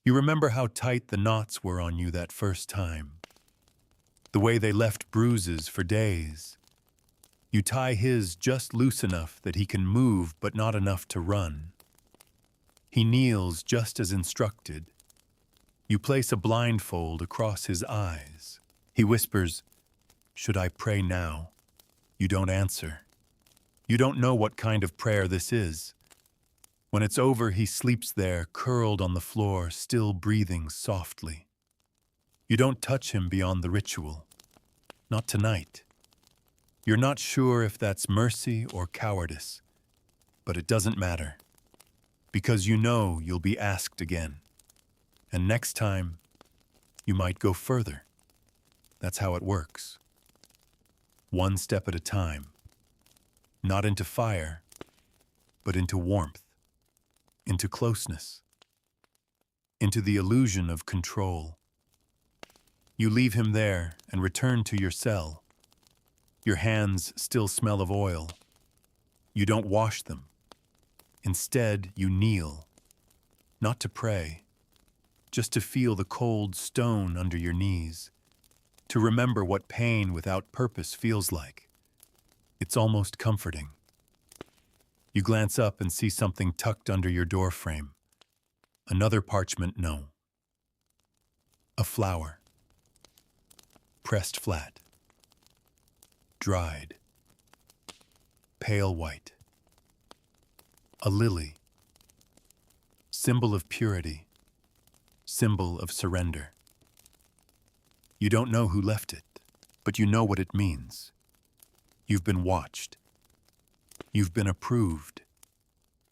A: You remember how tight the knots were on you that first time. The way they left bruises for days. You tie his just loose enough that he can move but not enough to run. He kneels just as instructed. You place a blindfold across his eyes. He whispers, "Should I pray now?" You don't answer. You don't know what kind of prayer this is. When it's over, he sleeps there, curled on the floor, still breathing softly. You don't touch him beyond the ritual. Not tonight. You're not sure if that's mercy or cowardice, but it doesn't matter. Because you know you'll be asked again. And next time, you might go further. That's how it works. One step at a time. Not into fire, but into warmth, into closeness, into the illusion of control. You leave him there and return to your cell. Your hands still smell of oil. You don't wash them. Instead, you kneel, not to pray, just to feel the cold stone under your knees, to remember what pain without purpose feels like. It's almost comforting. You glance up and see something tucked under your doorframe. Another parchment no. A flower. Pressed flat. Dried. Pale white. A lily. Symbol of purity. Symbol of surrender. You don't know who left it, but you know what it means. You've been watched. You've been approved.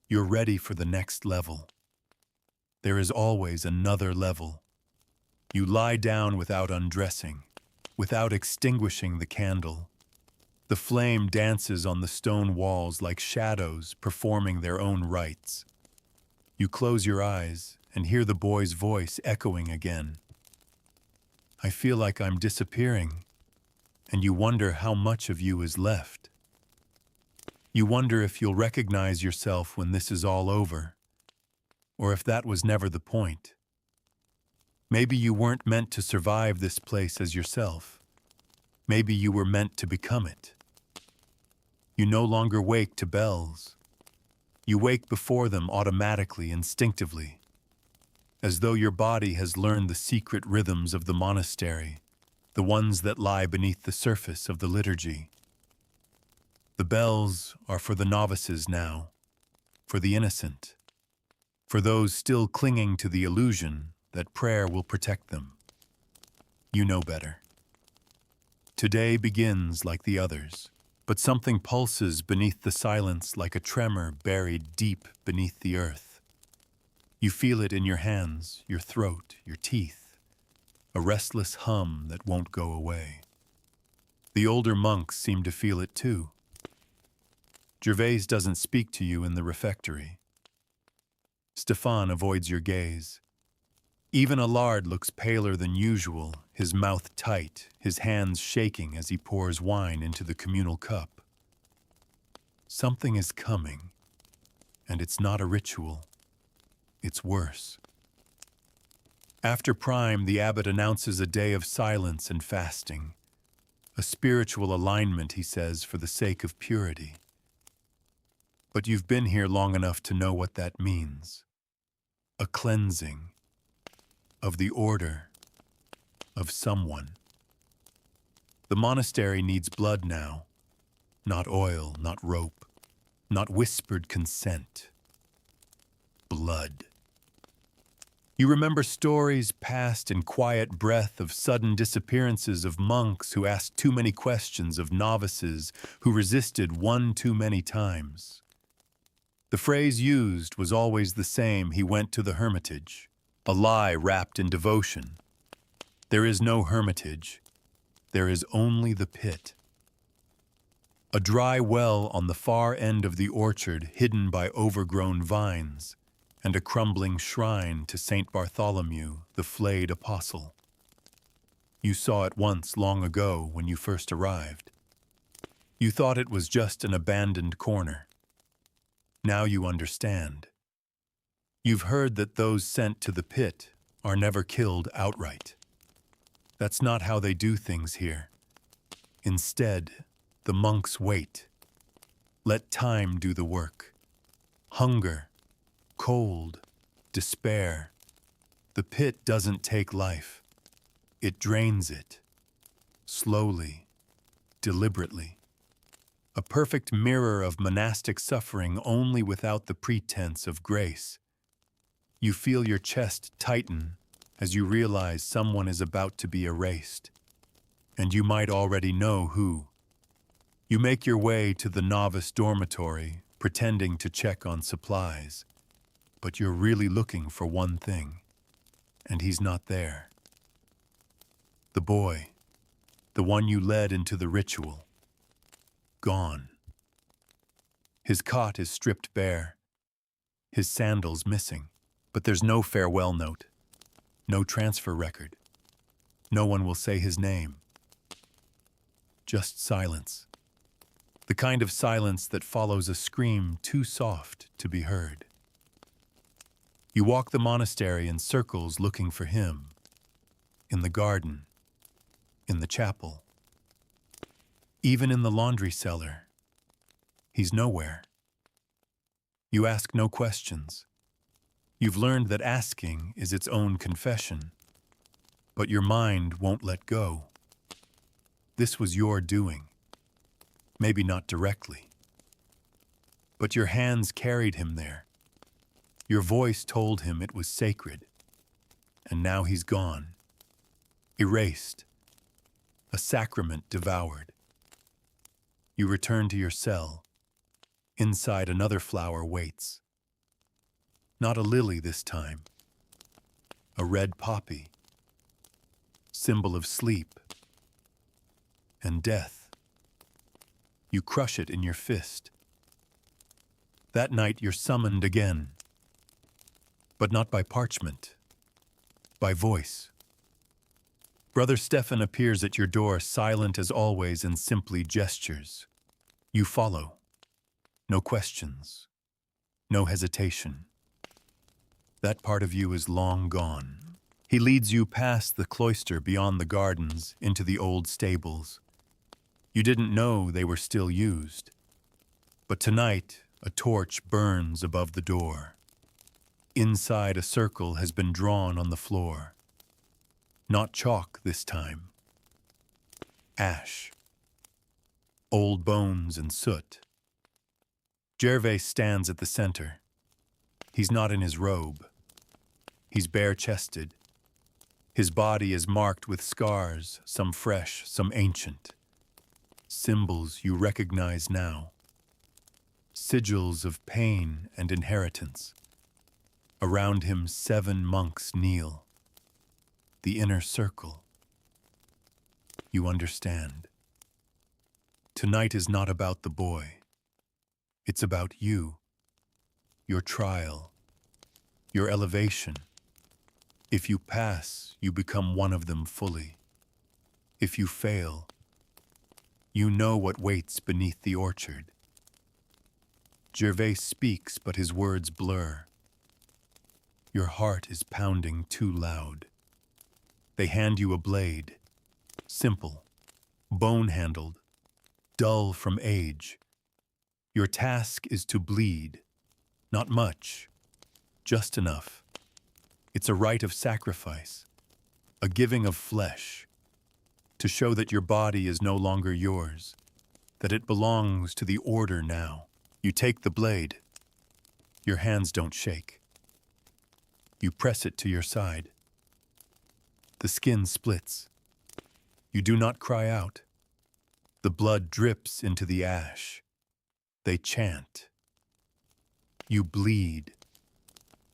A: You're ready for the next level. There is always another level. You lie down without undressing, without extinguishing the candle. The flame dances on the stone walls like shadows performing their own rites. You close your eyes and hear the boy's voice echoing again. I feel like I'm disappearing, and you wonder how much of you is left. You wonder if you'll recognize yourself when this is all over, or if that was never the point. Maybe you weren't meant to survive this place as yourself. Maybe you were meant to become it. You no longer wake to bells. You wake before them automatically, instinctively, as though your body has learned the secret rhythms of the monastery, the ones that lie beneath the surface of the liturgy. The bells are for the novices now, for the innocent, for those still clinging to the illusion that prayer will protect them. You know better. Today begins like the others, but something pulses beneath the silence like a tremor buried deep beneath the earth. You feel it in your hands, your throat, your teeth, a restless hum that won't go away. The older monks seem to feel it too. Gervais doesn't speak to you in the refectory. Stefan avoids your gaze. Even Allard looks paler than usual, his mouth tight, his hands shaking as he pours wine into the communal cup. Something is coming, and it's not a ritual. It's worse. After prime, the abbot announces a day of silence and fasting. A spiritual alignment, he says, for the sake of purity. But you've been here long enough to know what that means. A cleansing of the order of someone. The monastery needs blood now, not oil, not rope, not whispered consent. Blood. You remember stories passed in quiet breath of sudden disappearances of monks who asked too many questions, of novices who resisted one too many times. The phrase used was always the same: he went to the hermitage. A lie wrapped in devotion. There is no hermitage. There is only the pit. A dry well on the far end of the orchard, hidden by overgrown vines, and a crumbling shrine to Saint Bartholomew, the flayed apostle. You saw it once long ago when you first arrived. You thought it was just an abandoned corner. Now you understand. You've heard that those sent to the pit are never killed outright. That's not how they do things here. Instead, the monks wait. Let time do the work. Hunger, cold, despair. The pit doesn't take life. It drains it. Slowly, deliberately. A perfect mirror of monastic suffering, only without the pretense of grace. You feel your chest tighten as you realize someone is about to be erased. And you might already know who. You make your way to the novice dormitory, pretending to check on supplies. But you're really looking for one thing, and he's not there. The boy, the one you led into the ritual, gone. His cot is stripped bare, his sandals missing. But there's no farewell note, no transfer record. No one will say his name. Just silence. The kind of silence that follows a scream too soft to be heard. You walk the monastery in circles looking for him. In the garden, in the chapel, even in the laundry cellar. He's nowhere. You ask no questions. You've learned that asking is its own confession, but your mind won't let go. This was your doing, maybe not directly, but your hands carried him there. Your voice told him it was sacred, and now he's gone, erased, a sacrament devoured. You return to your cell. Inside, another flower waits. Not a lily this time. A red poppy. Symbol of sleep and death. You crush it in your fist. That night you're summoned again. But not by parchment. By voice. Brother Stefan appears at your door, silent as always and simply gestures. You follow. No questions. No hesitation. That part of you is long gone. He leads you past the cloister, beyond the gardens, into the old stables. You didn't know they were still used. But tonight, a torch burns above the door. Inside, a circle has been drawn on the floor. Not chalk this time. Ash. Old bones and soot. Gervais stands at the center. He's not in his robe. He's bare-chested. His body is marked with scars, some fresh, some ancient. Symbols you recognize now. Sigils of pain and inheritance. Around him 7 monks kneel. The inner circle. You understand. Tonight is not about the boy. It's about you. Your trial. Your elevation. If you pass, you become one of them fully. If you fail, you know what waits beneath the orchard. Gervais speaks, but his words blur. Your heart is pounding too loud. They hand you a blade, simple, bone-handled, dull from age. Your task is to bleed, not much, just enough. It's a rite of sacrifice, a giving of flesh, to show that your body is no longer yours, that it belongs to the order now. You take the blade. Your hands don't shake. You press it to your side. The skin splits. You do not cry out. The blood drips into the ash. They chant. You bleed.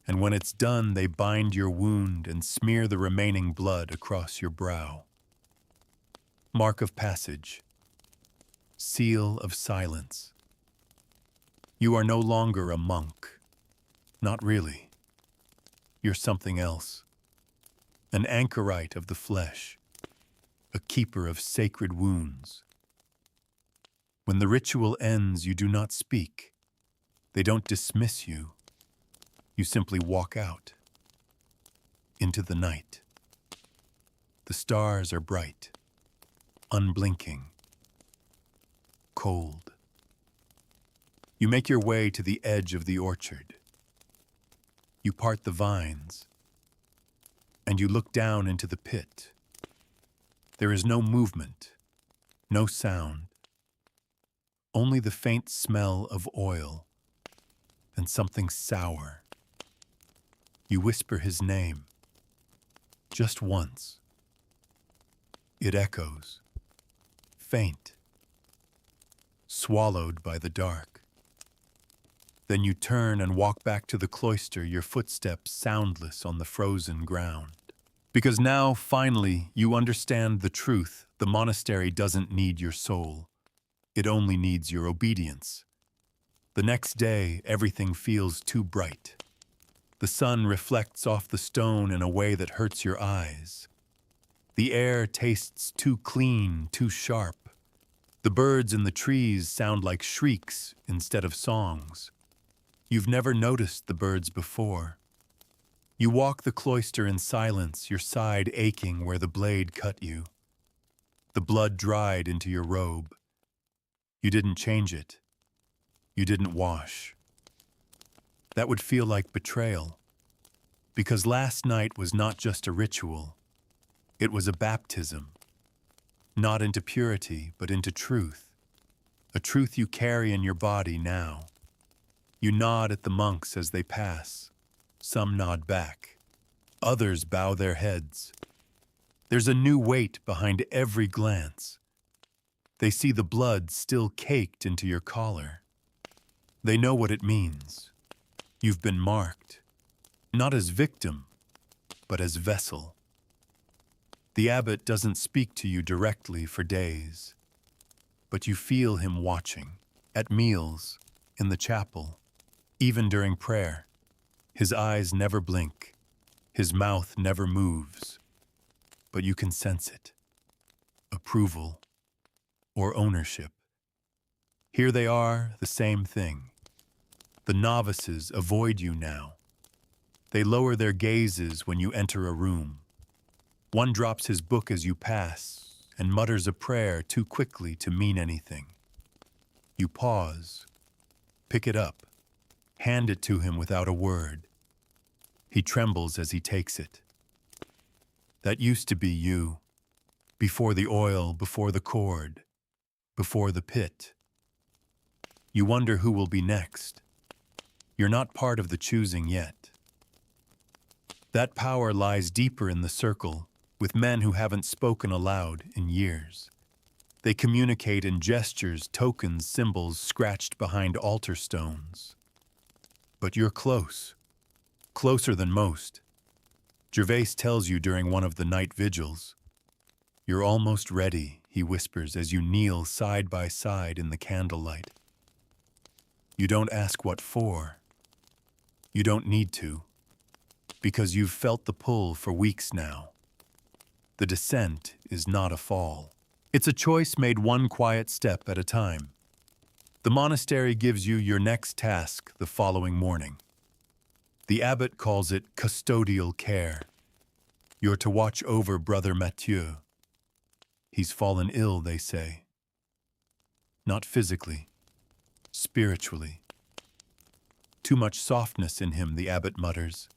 A: And when it's done, they bind your wound and smear the remaining blood across your brow. Mark of passage. Seal of silence. You are no longer a monk. Not really. You're something else. An anchorite of the flesh. A keeper of sacred wounds. When the ritual ends, you do not speak. They don't dismiss you. You simply walk out. Into the night. The stars are bright. Unblinking. Cold. You make your way to the edge of the orchard. You part the vines, and you look down into the pit. There is no movement, no sound, only the faint smell of oil and something sour. You whisper his name, just once. It echoes, faint, swallowed by the dark. Then you turn and walk back to the cloister, your footsteps soundless on the frozen ground. Because now, finally, you understand the truth. The monastery doesn't need your soul. It only needs your obedience. The next day, everything feels too bright. The sun reflects off the stone in a way that hurts your eyes. The air tastes too clean, too sharp. The birds in the trees sound like shrieks instead of songs. You've never noticed the birds before. You walk the cloister in silence, your side aching where the blade cut you. The blood dried into your robe. You didn't change it. You didn't wash. That would feel like betrayal. Because last night was not just a ritual. It was a baptism. Not into purity, but into truth. A truth you carry in your body now. You nod at the monks as they pass. Some nod back. Others bow their heads. There's a new weight behind every glance. They see the blood still caked into your collar. They know what it means. You've been marked, not as victim, but as vessel. The abbot doesn't speak to you directly for days, but you feel him watching, at meals, in the chapel, even during prayer. His eyes never blink, his mouth never moves, but you can sense it. Approval or ownership. Here they are, the same thing. The novices avoid you now. They lower their gazes when you enter a room. One drops his book as you pass and mutters a prayer too quickly to mean anything. You pause, pick it up, hand it to him without a word. He trembles as he takes it. That used to be you, before the oil, before the cord, before the pit. You wonder who will be next. You're not part of the choosing yet. That power lies deeper in the circle, with men who haven't spoken aloud in years. They communicate in gestures, tokens, symbols scratched behind altar stones. But you're close, closer than most. Gervais tells you during one of the night vigils. You're almost ready, he whispers as you kneel side by side in the candlelight. You don't ask what for. You don't need to. because you've felt the pull for weeks now. The descent is not a fall. It's a choice made one quiet step at a time. The monastery gives you your next task the following morning. The abbot calls it custodial care. You're to watch over Brother Mathieu. He's fallen ill, they say. Not physically, spiritually. Too much softness in him, the abbot mutters.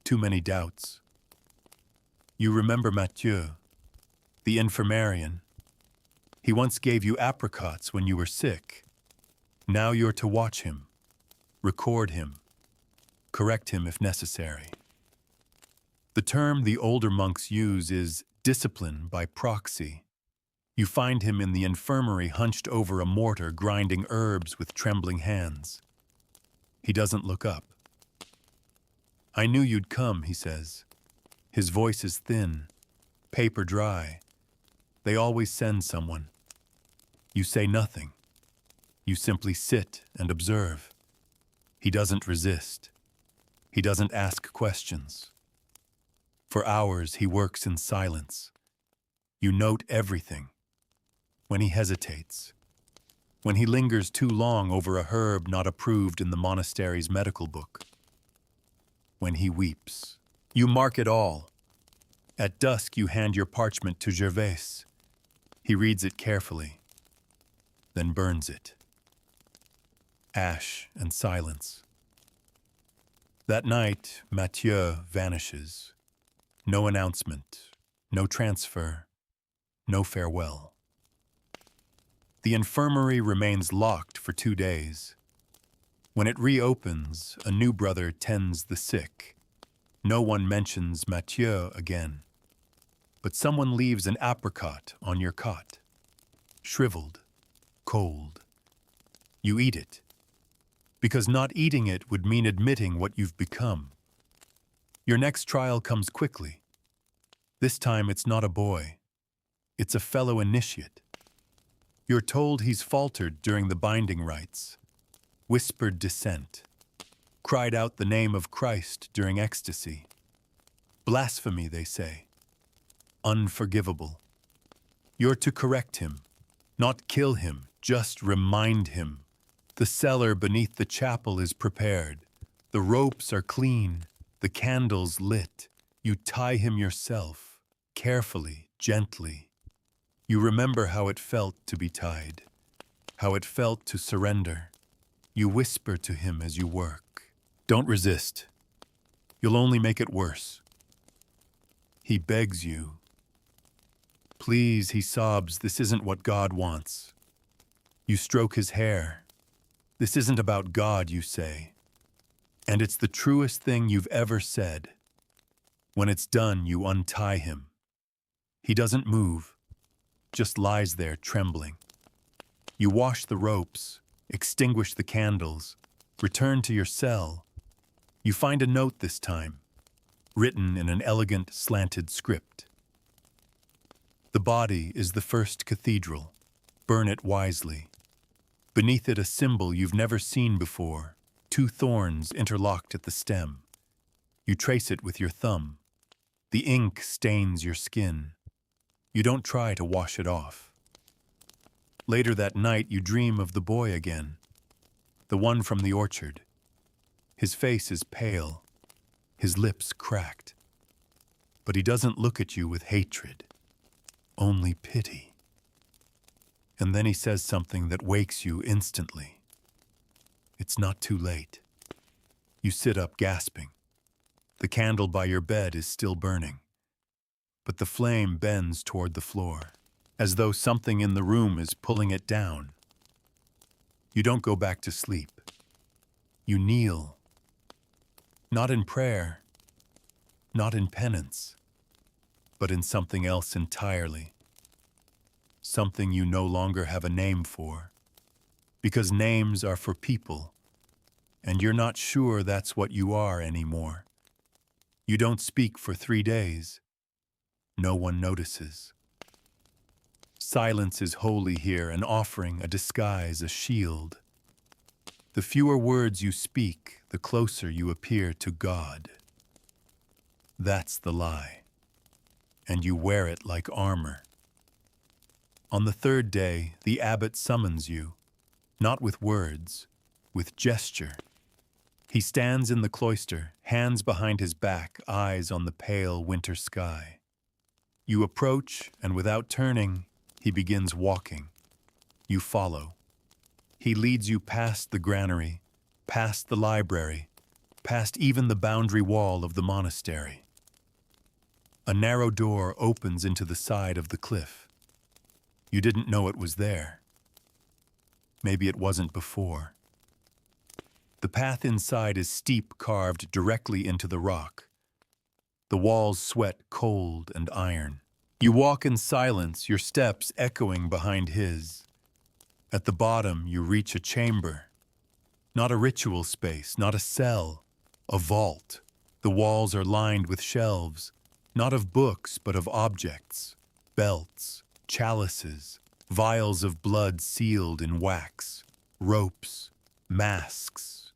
A: Too many doubts. You remember Mathieu, the infirmarian. He once gave you apricots when you were sick. Now you're to watch him, record him, correct him if necessary. The term the older monks use is discipline by proxy. You find him in the infirmary hunched over a mortar grinding herbs with trembling hands. He doesn't look up. I knew you'd come, he says. His voice is thin, paper dry. They always send someone. You say nothing. You simply sit and observe. He doesn't resist. He doesn't ask questions. For hours he works in silence. You note everything. When he hesitates. When he lingers too long over a herb not approved in the monastery's medical book. When he weeps. You mark it all. At dusk you hand your parchment to Gervais. He reads it carefully, then burns it. Ash and silence. That night, Mathieu vanishes. No announcement, no transfer, no farewell. The infirmary remains locked for 2 days. When it reopens, a new brother tends the sick. No one mentions Mathieu again. But someone leaves an apricot on your cot. Shriveled, cold. You eat it. Because not eating it would mean admitting what you've become. Your next trial comes quickly. This time it's not a boy. It's a fellow initiate. You're told he's faltered during the binding rites, whispered dissent, cried out the name of Christ during ecstasy. Blasphemy, they say. Unforgivable. You're to correct him, not kill him, just remind him. The cellar beneath the chapel is prepared. The ropes are clean, the candles lit. You tie him yourself, carefully, gently. You remember how it felt to be tied, how it felt to surrender. You whisper to him as you work. Don't resist. You'll only make it worse. He begs you. Please, he sobs, this isn't what God wants. You stroke his hair. This isn't about God, you say. And it's the truest thing you've ever said. When it's done, you untie him. He doesn't move, just lies there trembling. You wash the ropes, extinguish the candles, return to your cell. You find a note this time, written in an elegant, slanted script. The body is the first cathedral. Burn it wisely. Beneath it a symbol you've never seen before, 2 thorns interlocked at the stem. You trace it with your thumb. The ink stains your skin. You don't try to wash it off. Later that night you dream of the boy again, the one from the orchard. His face is pale, his lips cracked. But he doesn't look at you with hatred, only pity. And then he says something that wakes you instantly. It's not too late. You sit up gasping. The candle by your bed is still burning, but the flame bends toward the floor, as though something in the room is pulling it down. You don't go back to sleep. You kneel, not in prayer, not in penance, but in something else entirely. Something you no longer have a name for, because names are for people, and you're not sure that's what you are anymore. You don't speak for 3 days. No one notices. Silence is holy here, an offering, a disguise, a shield. The fewer words you speak, the closer you appear to God. That's the lie, and you wear it like armor. On the third day, the abbot summons you, not with words, with gesture. He stands in the cloister, hands behind his back, eyes on the pale winter sky. You approach, and without turning, he begins walking. You follow. He leads you past the granary, past the library, past even the boundary wall of the monastery. A narrow door opens into the side of the cliff. You didn't know it was there. Maybe it wasn't before. The path inside is steep, carved directly into the rock. The walls sweat cold and iron. You walk in silence, your steps echoing behind his. At the bottom, you reach a chamber. Not a ritual space, not a cell, a vault. The walls are lined with shelves, not of books, but of objects, belts, chalices, vials of blood sealed in wax, ropes, masks,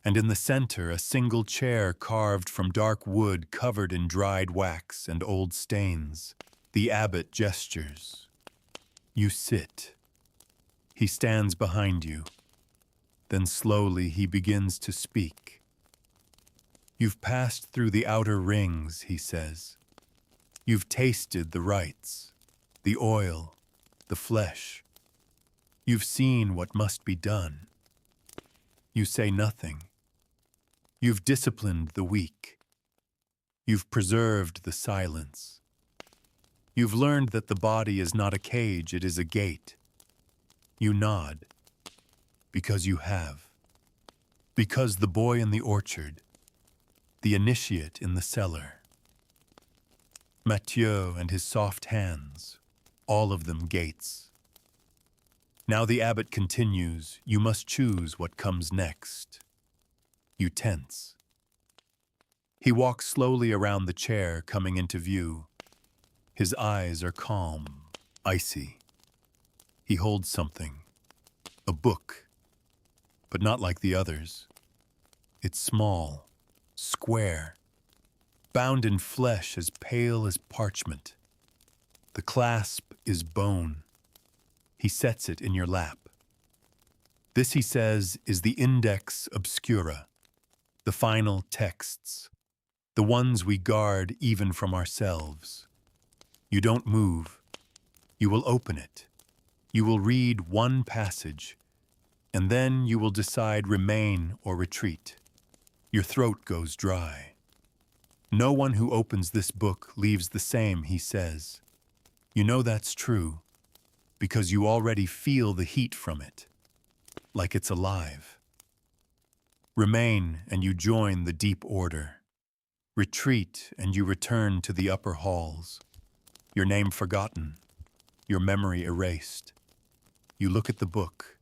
A: and in the center a single chair carved from dark wood covered in dried wax and old stains. The abbot gestures. You sit. He stands behind you. Then slowly he begins to speak. You've passed through the outer rings, he says. You've tasted the rites, the oil, the flesh. You've seen what must be done. You say nothing. You've disciplined the weak. You've preserved the silence. You've learned that the body is not a cage, it is a gate. You nod. Because you have. Because the boy in the orchard, the initiate in the cellar, Mathieu and his soft hands, all of them gates. Now the abbot continues, you must choose what comes next. You tense. He walks slowly around the chair, coming into view. His eyes are calm, icy. He holds something, a book, but not like the others. It's small, square, bound in flesh as pale as parchment. The clasp is bone. He sets it in your lap. This, he says, is the Index Obscura, the final texts, the ones we guard even from ourselves. You don't move. You will open it. You will read one passage, and then you will decide remain or retreat. Your throat goes dry. No one who opens this book leaves the same, he says. You know that's true, because you already feel the heat from it, like it's alive. Remain, and you join the deep order. Retreat, and you return to the upper halls. Your name forgotten, your memory erased. You look at the book.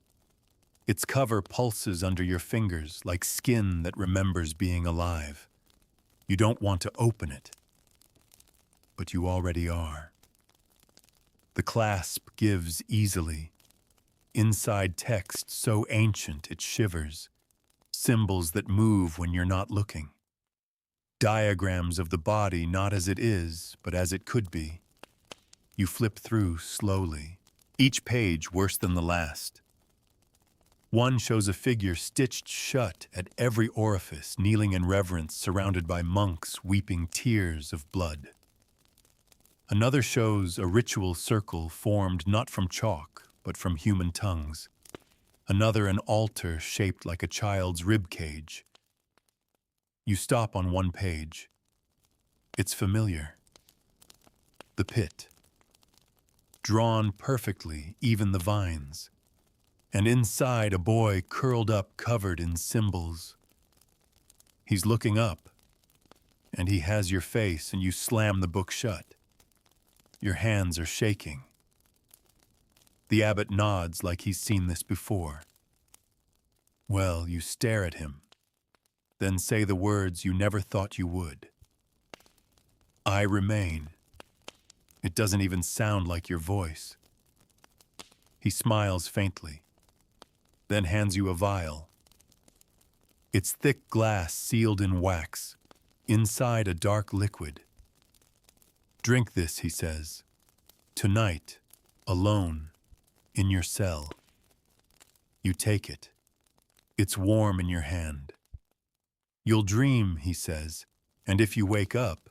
A: Its cover pulses under your fingers like skin that remembers being alive. You don't want to open it, but you already are. The clasp gives easily. Inside text so ancient it shivers. Symbols that move when you're not looking. Diagrams of the body not as it is, but as it could be. You flip through slowly, each page worse than the last. One shows a figure stitched shut at every orifice, kneeling in reverence, surrounded by monks weeping tears of blood. Another shows a ritual circle formed not from chalk, but from human tongues. Another an altar shaped like a child's rib cage. You stop on one page. It's familiar. The pit. Drawn perfectly, even the vines. And inside a boy curled up, covered in symbols. He's looking up, and he has your face, and you slam the book shut. Your hands are shaking. The abbot nods like he's seen this before. Well, you stare at him, then say the words you never thought you would. I remain. It doesn't even sound like your voice. He smiles faintly, then hands you a vial. It's thick glass sealed in wax, inside a dark liquid. Drink this, he says, tonight, alone, in your cell. You take it. It's warm in your hand. You'll dream, he says, and if you wake up,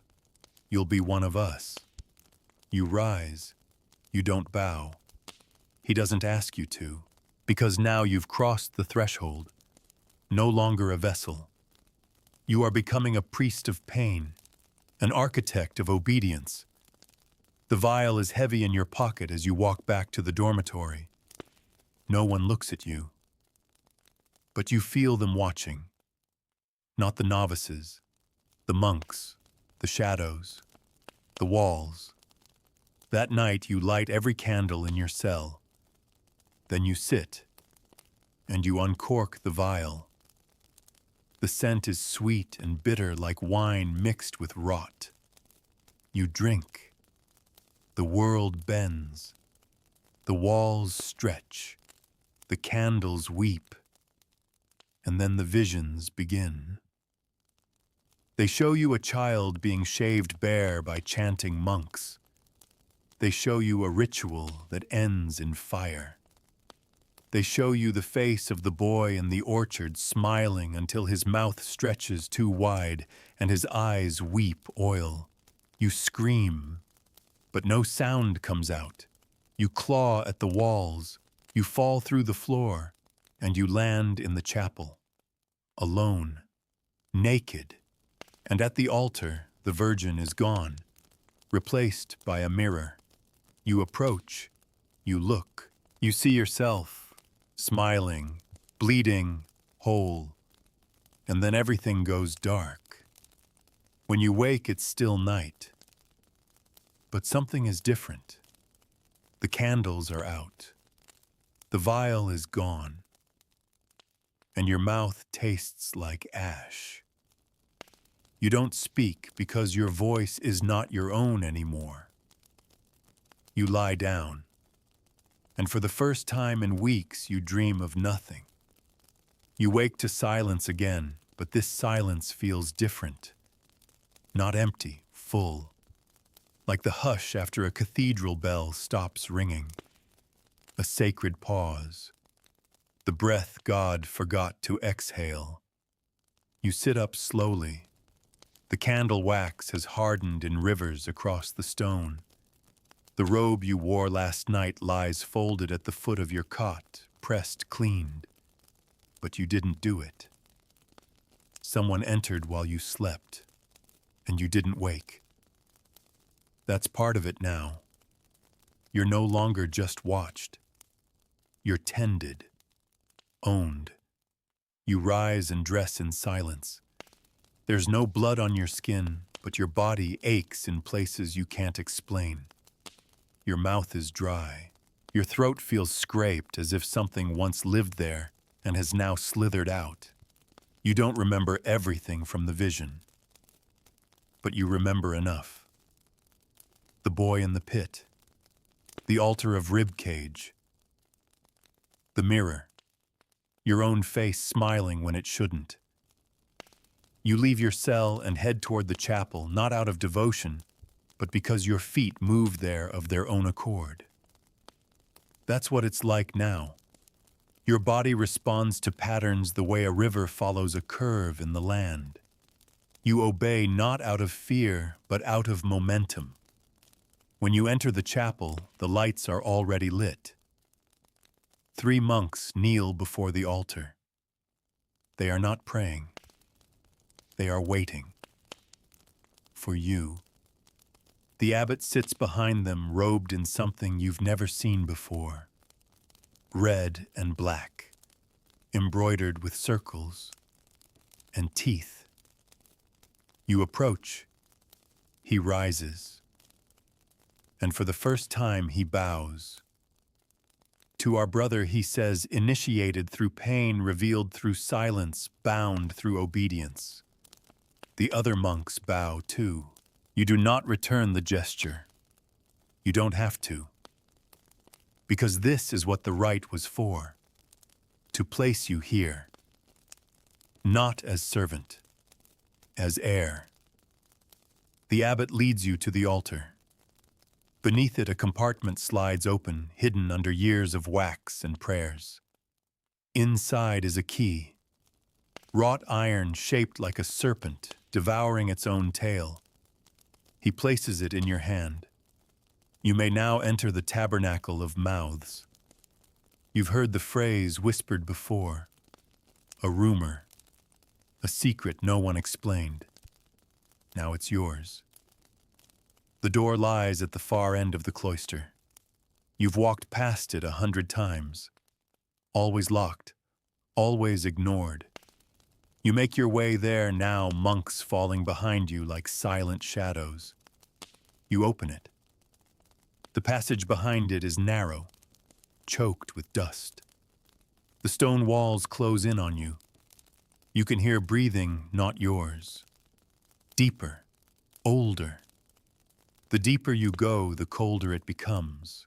A: you'll be one of us. You rise. You don't bow. He doesn't ask you to, because now you've crossed the threshold. No longer a vessel. You are becoming a priest of pain, an architect of obedience. The vial is heavy in your pocket as you walk back to the dormitory. No one looks at you, but you feel them watching. Not the novices, the monks, the shadows, the walls. That night you light every candle in your cell. Then you sit, and you uncork the vial. The scent is sweet and bitter like wine mixed with rot. You drink. The world bends. The walls stretch. The candles weep. And then the visions begin. They show you a child being shaved bare by chanting monks. They show you a ritual that ends in fire. They show you the face of the boy in the orchard smiling until his mouth stretches too wide and his eyes weep oil. You scream, but no sound comes out. You claw at the walls, you fall through the floor, and you land in the chapel, alone, naked. And at the altar, the Virgin is gone, replaced by a mirror. You approach, you look, you see yourself, smiling, bleeding, whole, and then everything goes dark. When you wake, it's still night. But something is different. The candles are out. The vial is gone. And your mouth tastes like ash. You don't speak because your voice is not your own anymore. You lie down. And for the first time in weeks, you dream of nothing. You wake to silence again, but this silence feels different. Not empty, full. Like the hush after a cathedral bell stops ringing. A sacred pause. The breath God forgot to exhale. You sit up slowly. The candle wax has hardened in rivers across the stone. The robe you wore last night lies folded at the foot of your cot, pressed, cleaned. But you didn't do it. Someone entered while you slept, and you didn't wake. That's part of it now. You're no longer just watched. You're tended, owned. You rise and dress in silence. There's no blood on your skin, but your body aches in places you can't explain. Your mouth is dry. Your throat feels scraped as if something once lived there and has now slithered out. You don't remember everything from the vision, but you remember enough. The boy in the pit, the altar of ribcage, the mirror, your own face smiling when it shouldn't. You leave your cell and head toward the chapel, not out of devotion, but because your feet move there of their own accord. That's what it's like now. Your body responds to patterns the way a river follows a curve in the land. You obey not out of fear, but out of momentum. When you enter the chapel, the lights are already lit. 3 monks kneel before the altar. They are not praying. They are waiting. For you. The abbot sits behind them, robed in something you've never seen before. Red and black, embroidered with circles and teeth. You approach. He rises. And for the first time, he bows. To our brother, he says, initiated through pain, revealed through silence, bound through obedience. The other monks bow too. You do not return the gesture. You don't have to. Because this is what the rite was for. To place you here. not as servant, as heir. The abbot leads you to the altar. Beneath it, a compartment slides open, hidden under years of wax and prayers. Inside is a key, wrought iron shaped like a serpent, devouring its own tail. He places it in your hand. You may now enter the tabernacle of mouths. You've heard the phrase whispered before, a rumor, a secret no one explained. Now it's yours. The door lies at the far end of the cloister. You've walked past it 100 times. Always locked, always ignored. You make your way there now, monks falling behind you like silent shadows. You open it. The passage behind it is narrow, choked with dust. The stone walls close in on you. You can hear breathing not yours. Deeper, older. The deeper you go, the colder it becomes.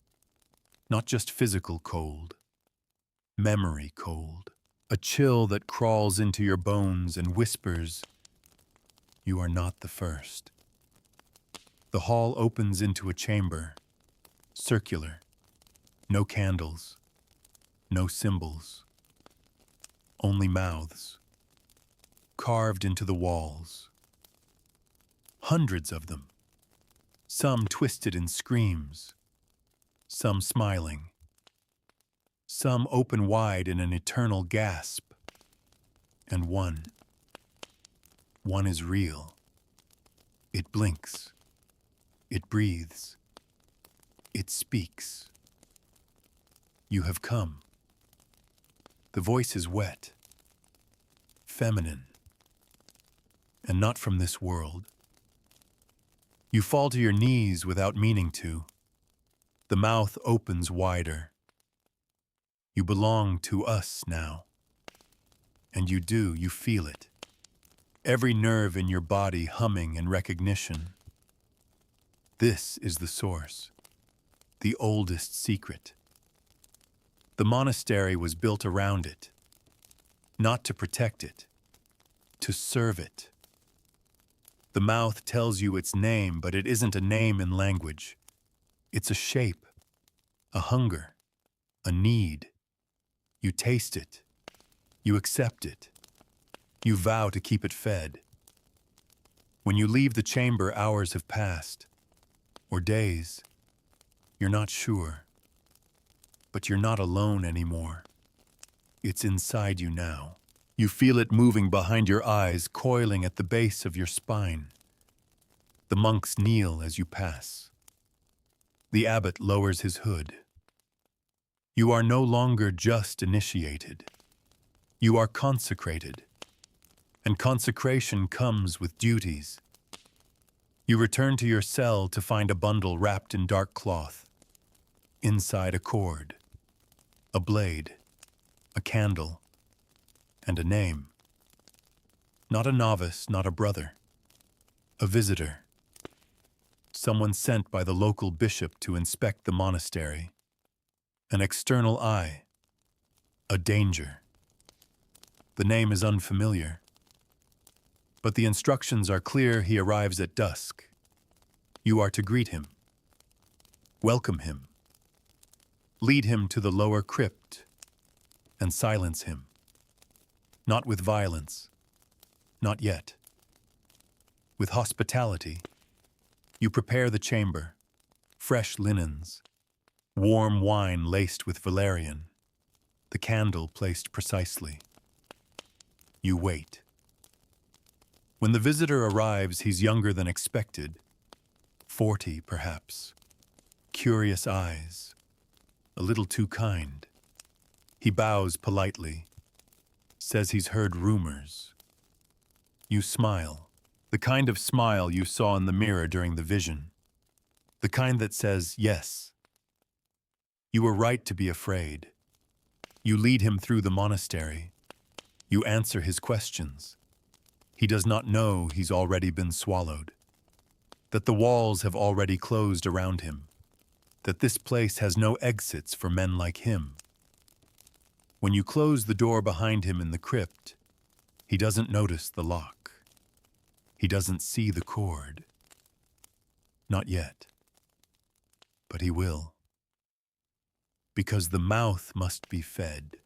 A: Not just physical cold, memory cold. A chill that crawls into your bones and whispers, "You are not the first." The hall opens into a chamber, circular, no candles, no symbols, only mouths, carved into the walls. Hundreds of them, some twisted in screams, some smiling, some open wide in an eternal gasp, and one is real. It blinks, it breathes, it speaks. You have come. The voice is wet, feminine, and not from this world. You fall to your knees without meaning to. The mouth opens wider. You belong to us now. And you feel it. Every nerve in your body humming in recognition. This is the source, the oldest secret. The monastery was built around it, not to protect it, to serve it. The mouth tells you its name, but it isn't a name in language. It's a shape, a hunger, a need. You taste it. You accept it. You vow to keep it fed. When you leave the chamber, hours have passed, or days. You're not sure. But you're not alone anymore. It's inside you now. You feel it moving behind your eyes, coiling at the base of your spine. The monks kneel as you pass. The abbot lowers his hood. You are no longer just initiated. You are consecrated. And consecration comes with duties. You return to your cell to find a bundle wrapped in dark cloth. Inside a cord, a blade, a candle, and a name. Not a novice, not a brother. A visitor. Someone sent by the local bishop to inspect the monastery. An external eye. A danger. The name is unfamiliar. But the instructions are clear. He arrives at dusk. You are to greet him. Welcome him. Lead him to the lower crypt and silence him. Not with violence. Not yet. With hospitality. You prepare the chamber. Fresh linens. Warm wine laced with valerian. The candle placed precisely. You wait. When the visitor arrives, he's younger than expected. 40, perhaps. Curious eyes. A little too kind. He bows politely. Says he's heard rumors. You smile. The kind of smile you saw in the mirror during the vision. The kind that says yes. You were right to be afraid. You lead him through the monastery. You answer his questions. He does not know he's already been swallowed. That the walls have already closed around him. That this place has no exits for men like him. When you close the door behind him in the crypt, He doesn't notice the lock. He doesn't see the cord. Not yet. But he will. Because the mouth must be fed.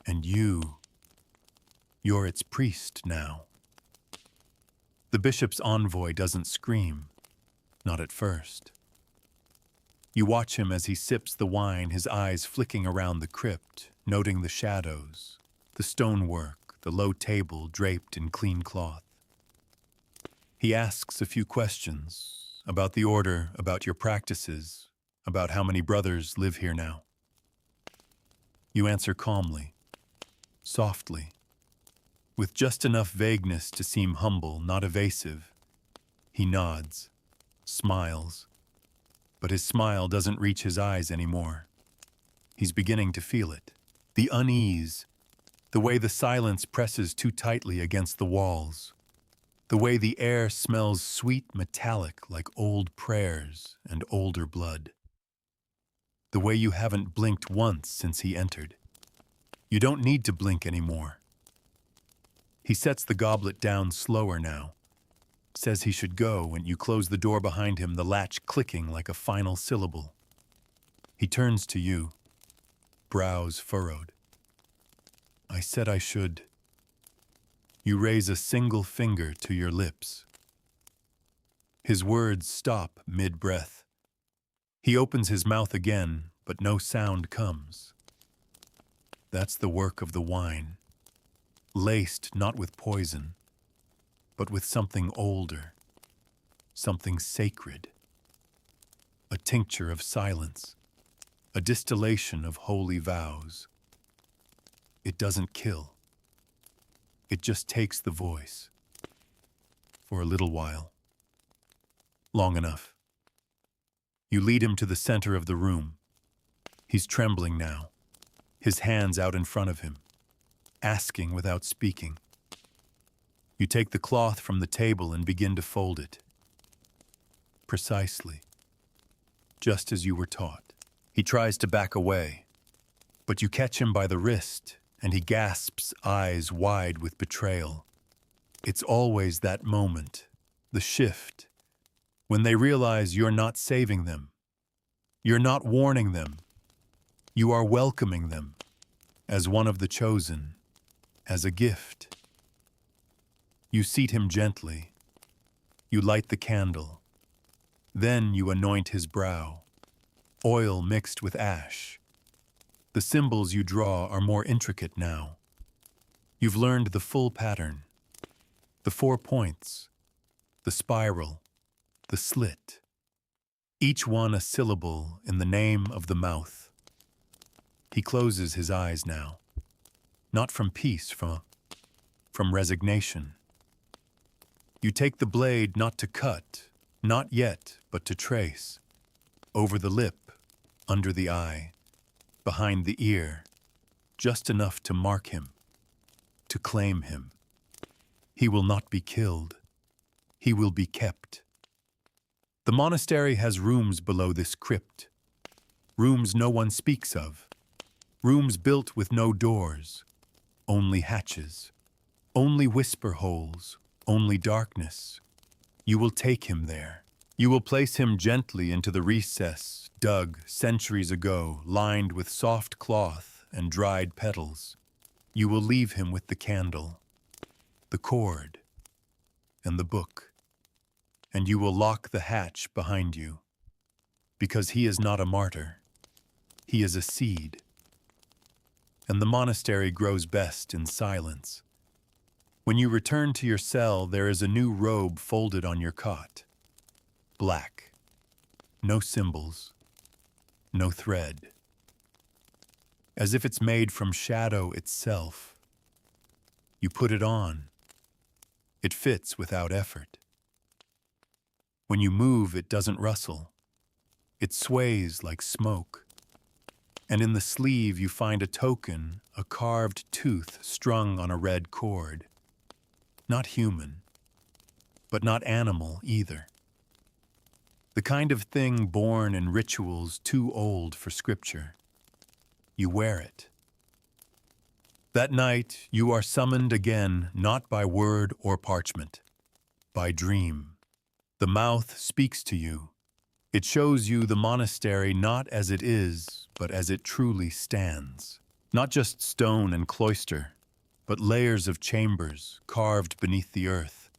A: And you're its priest now. The bishop's envoy doesn't scream. Not at first. You watch him as he sips the wine, his eyes flicking around the crypt, noting the shadows, the stonework, the low table draped in clean cloth. He asks a few questions about the order, about your practices, about how many brothers live here now. You answer calmly, softly, with just enough vagueness to seem humble, not evasive. He nods, smiles, but his smile doesn't reach his eyes anymore. He's beginning to feel it. The unease, the way the silence presses too tightly against the walls, the way the air smells sweet metallic like old prayers and older blood. The way you haven't blinked once since he entered. You don't need to blink anymore. He sets the goblet down slower now, says he should go, and you close the door behind him, the latch clicking like a final syllable. He turns to you, brows furrowed. I said I should. You raise a single finger to your lips. His words stop mid-breath. He opens his mouth again, but no sound comes. That's the work of the wine, laced not with poison, but with something older, something sacred. A tincture of silence, a distillation of holy vows. It doesn't kill. It just takes the voice. For a little while. Long enough. You lead him to the center of the room. He's trembling now, his hands out in front of him, asking without speaking. You take the cloth from the table and begin to fold it. Precisely. Just as you were taught. He tries to back away, but you catch him by the wrist, and he gasps, eyes wide with betrayal. It's always that moment, the shift, when they realize you're not saving them. You're not warning them. You are welcoming them as one of the chosen, as a gift. You seat him gently. You light the candle. Then you anoint his brow, oil mixed with ash. The symbols you draw are more intricate now. You've learned the full pattern, the 4 points, the spiral, the slit, each one a syllable in the name of the mouth. He closes his eyes now, not from peace, from resignation. You take the blade not to cut, not yet, but to trace, over the lip, under the eye, behind the ear, just enough to mark him, to claim him. He will not be killed. He will be kept. The monastery has rooms below this crypt, rooms no one speaks of, rooms built with no doors, only hatches, only whisper holes, only darkness. You will take him there. You will place him gently into the recess, dug centuries ago, lined with soft cloth and dried petals. You will leave him with the candle, the cord, and the book. And you will lock the hatch behind you, because he is not a martyr. He is a seed. And the monastery grows best in silence. When you return to your cell, there is a new robe folded on your cot. Black. No symbols. No thread. As if it's made from shadow itself. You put it on. It fits without effort. When you move, it doesn't rustle. It sways like smoke. And in the sleeve, you find a token, a carved tooth strung on a red cord. Not human, but not animal either. The kind of thing born in rituals too old for scripture. You wear it. That night, you are summoned again, not by word or parchment, by dream. The mouth speaks to you. It shows you the monastery not as it is, but as it truly stands. Not just stone and cloister, but layers of chambers carved beneath the earth,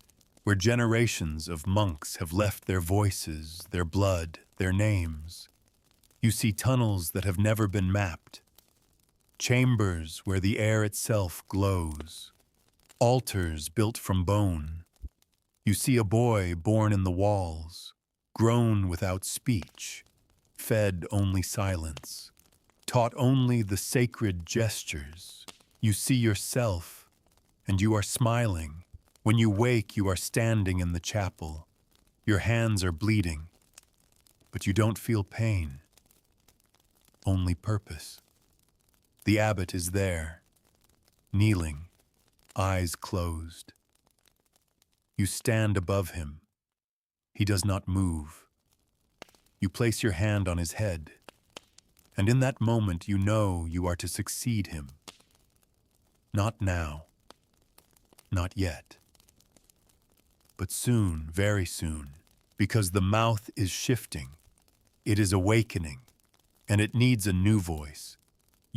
A: where generations of monks have left their voices, their blood, their names. You see tunnels that have never been mapped, chambers where the air itself glows, altars built from bone. You see a boy born in the walls, grown without speech, fed only silence, taught only the sacred gestures. You see yourself, and you are smiling. When you wake, you are standing in the chapel. Your hands are bleeding, but you don't feel pain, only purpose. The abbot is there, kneeling, eyes closed. You stand above him. He does not move. You place your hand on his head, and in that moment you know you are to succeed him. Not now, not yet, but soon, very soon, because the mouth is shifting, it is awakening, and it needs a new voice.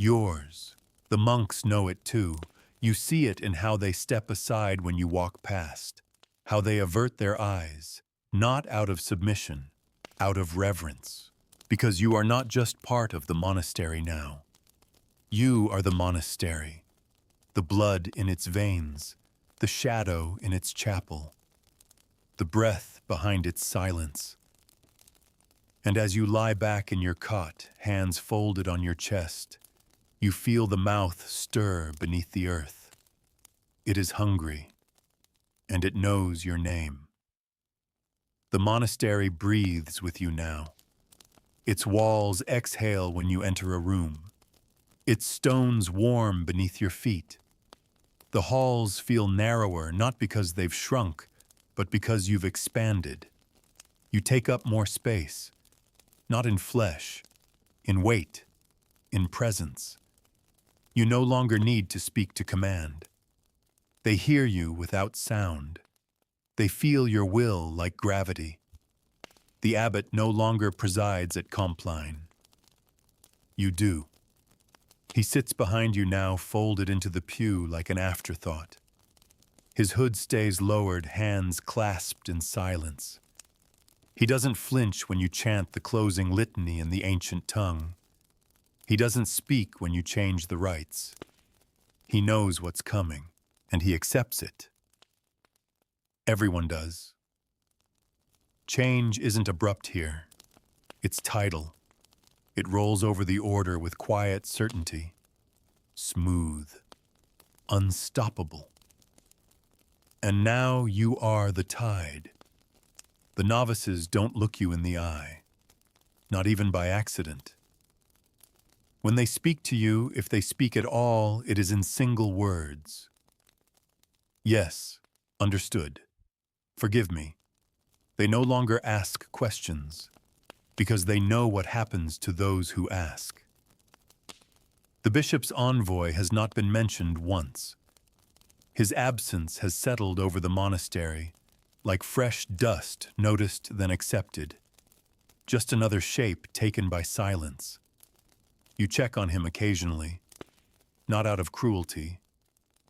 A: Yours. The monks know it too. You see it in how they step aside when you walk past, how they avert their eyes, not out of submission, out of reverence, because you are not just part of the monastery now. You are the monastery, the blood in its veins, the shadow in its chapel, the breath behind its silence. And as you lie back in your cot, hands folded on your chest, you feel the mouth stir beneath the earth. It is hungry, and it knows your name. The monastery breathes with you now. Its walls exhale when you enter a room. Its stones warm beneath your feet. The halls feel narrower, not because they've shrunk, but because you've expanded. You take up more space, not in flesh, in weight, in presence. You no longer need to speak to command. They hear you without sound. They feel your will like gravity. The abbot no longer presides at Compline. You do. He sits behind you now, folded into the pew like an afterthought. His hood stays lowered, hands clasped in silence. He doesn't flinch when you chant the closing litany in the ancient tongue. He doesn't speak when you change the rites. He knows what's coming, and he accepts it. Everyone does. Change isn't abrupt here. It's tidal. It rolls over the order with quiet certainty. Smooth. Unstoppable. And now you are the tide. The novices don't look you in the eye, not even by accident. When they speak to you, if they speak at all, it is in single words. Yes, understood. Forgive me. They no longer ask questions, because they know what happens to those who ask. The bishop's envoy has not been mentioned once. His absence has settled over the monastery, like fresh dust noticed then accepted. Just another shape taken by silence. You check on him occasionally, not out of cruelty,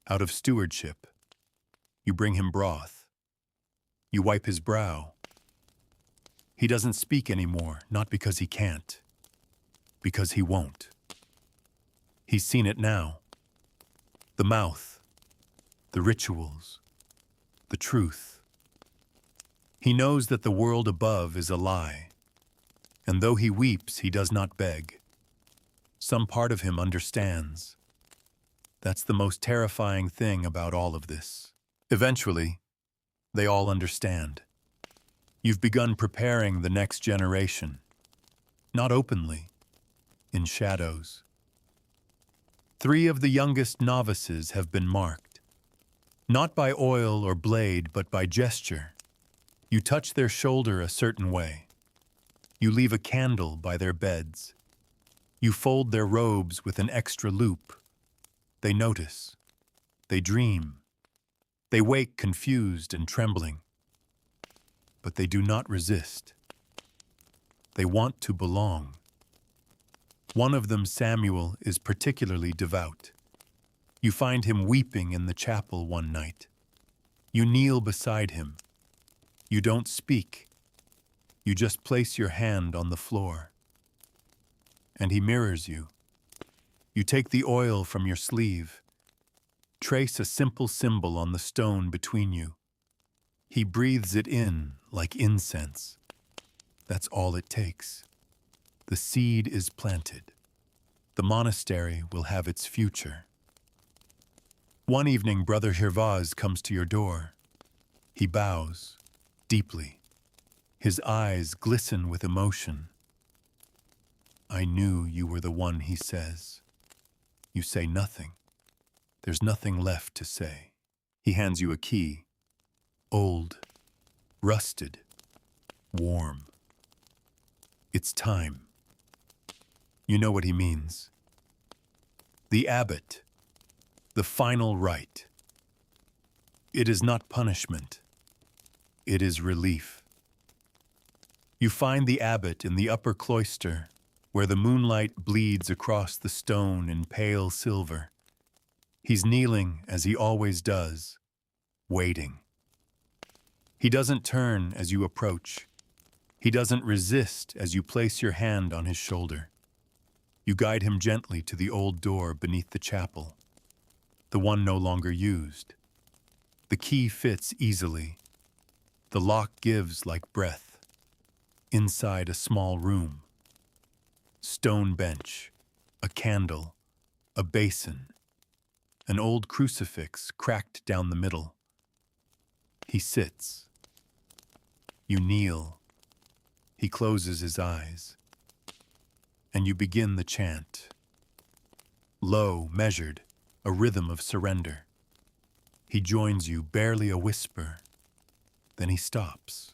A: out of stewardship. You bring him broth. You wipe his brow. He doesn't speak anymore, not because he can't, because he won't. He's seen it now. The mouth, the rituals, the truth. He knows that the world above is a lie, and though he weeps, he does not beg. Some part of him understands. That's the most terrifying thing about all of this. Eventually, they all understand. You've begun preparing the next generation, not openly, in shadows. 3 of the youngest novices have been marked, not by oil or blade, but by gesture. You touch their shoulder a certain way. You leave a candle by their beds. You fold their robes with an extra loop. They notice. They dream. They wake confused and trembling. But they do not resist. They want to belong. One of them, Samuel, is particularly devout. You find him weeping in the chapel one night. You kneel beside him. You don't speak. You just place your hand on the floor. And he mirrors you. You take the oil from your sleeve. Trace a simple symbol on the stone between you. He breathes it in like incense. That's all it takes. The seed is planted. The monastery will have its future. One evening, Brother Gervais comes to your door. He bows, deeply. His eyes glisten with emotion. I knew you were the one, he says. You say nothing. There's nothing left to say. He hands you a key. Old, rusted, warm. It's time. You know what he means. The abbot, the final rite. It is not punishment. It is relief. You find the abbot in the upper cloister, where the moonlight bleeds across the stone in pale silver. He's kneeling as he always does, waiting. He doesn't turn as you approach. He doesn't resist as you place your hand on his shoulder. You guide him gently to the old door beneath the chapel, the one no longer used. The key fits easily. The lock gives like breath. Inside a small room. Stone bench, a candle, a basin, an old crucifix cracked down the middle. He sits. You kneel. He closes his eyes. And you begin the chant. Low, measured, a rhythm of surrender. He joins you, barely a whisper. Then he stops.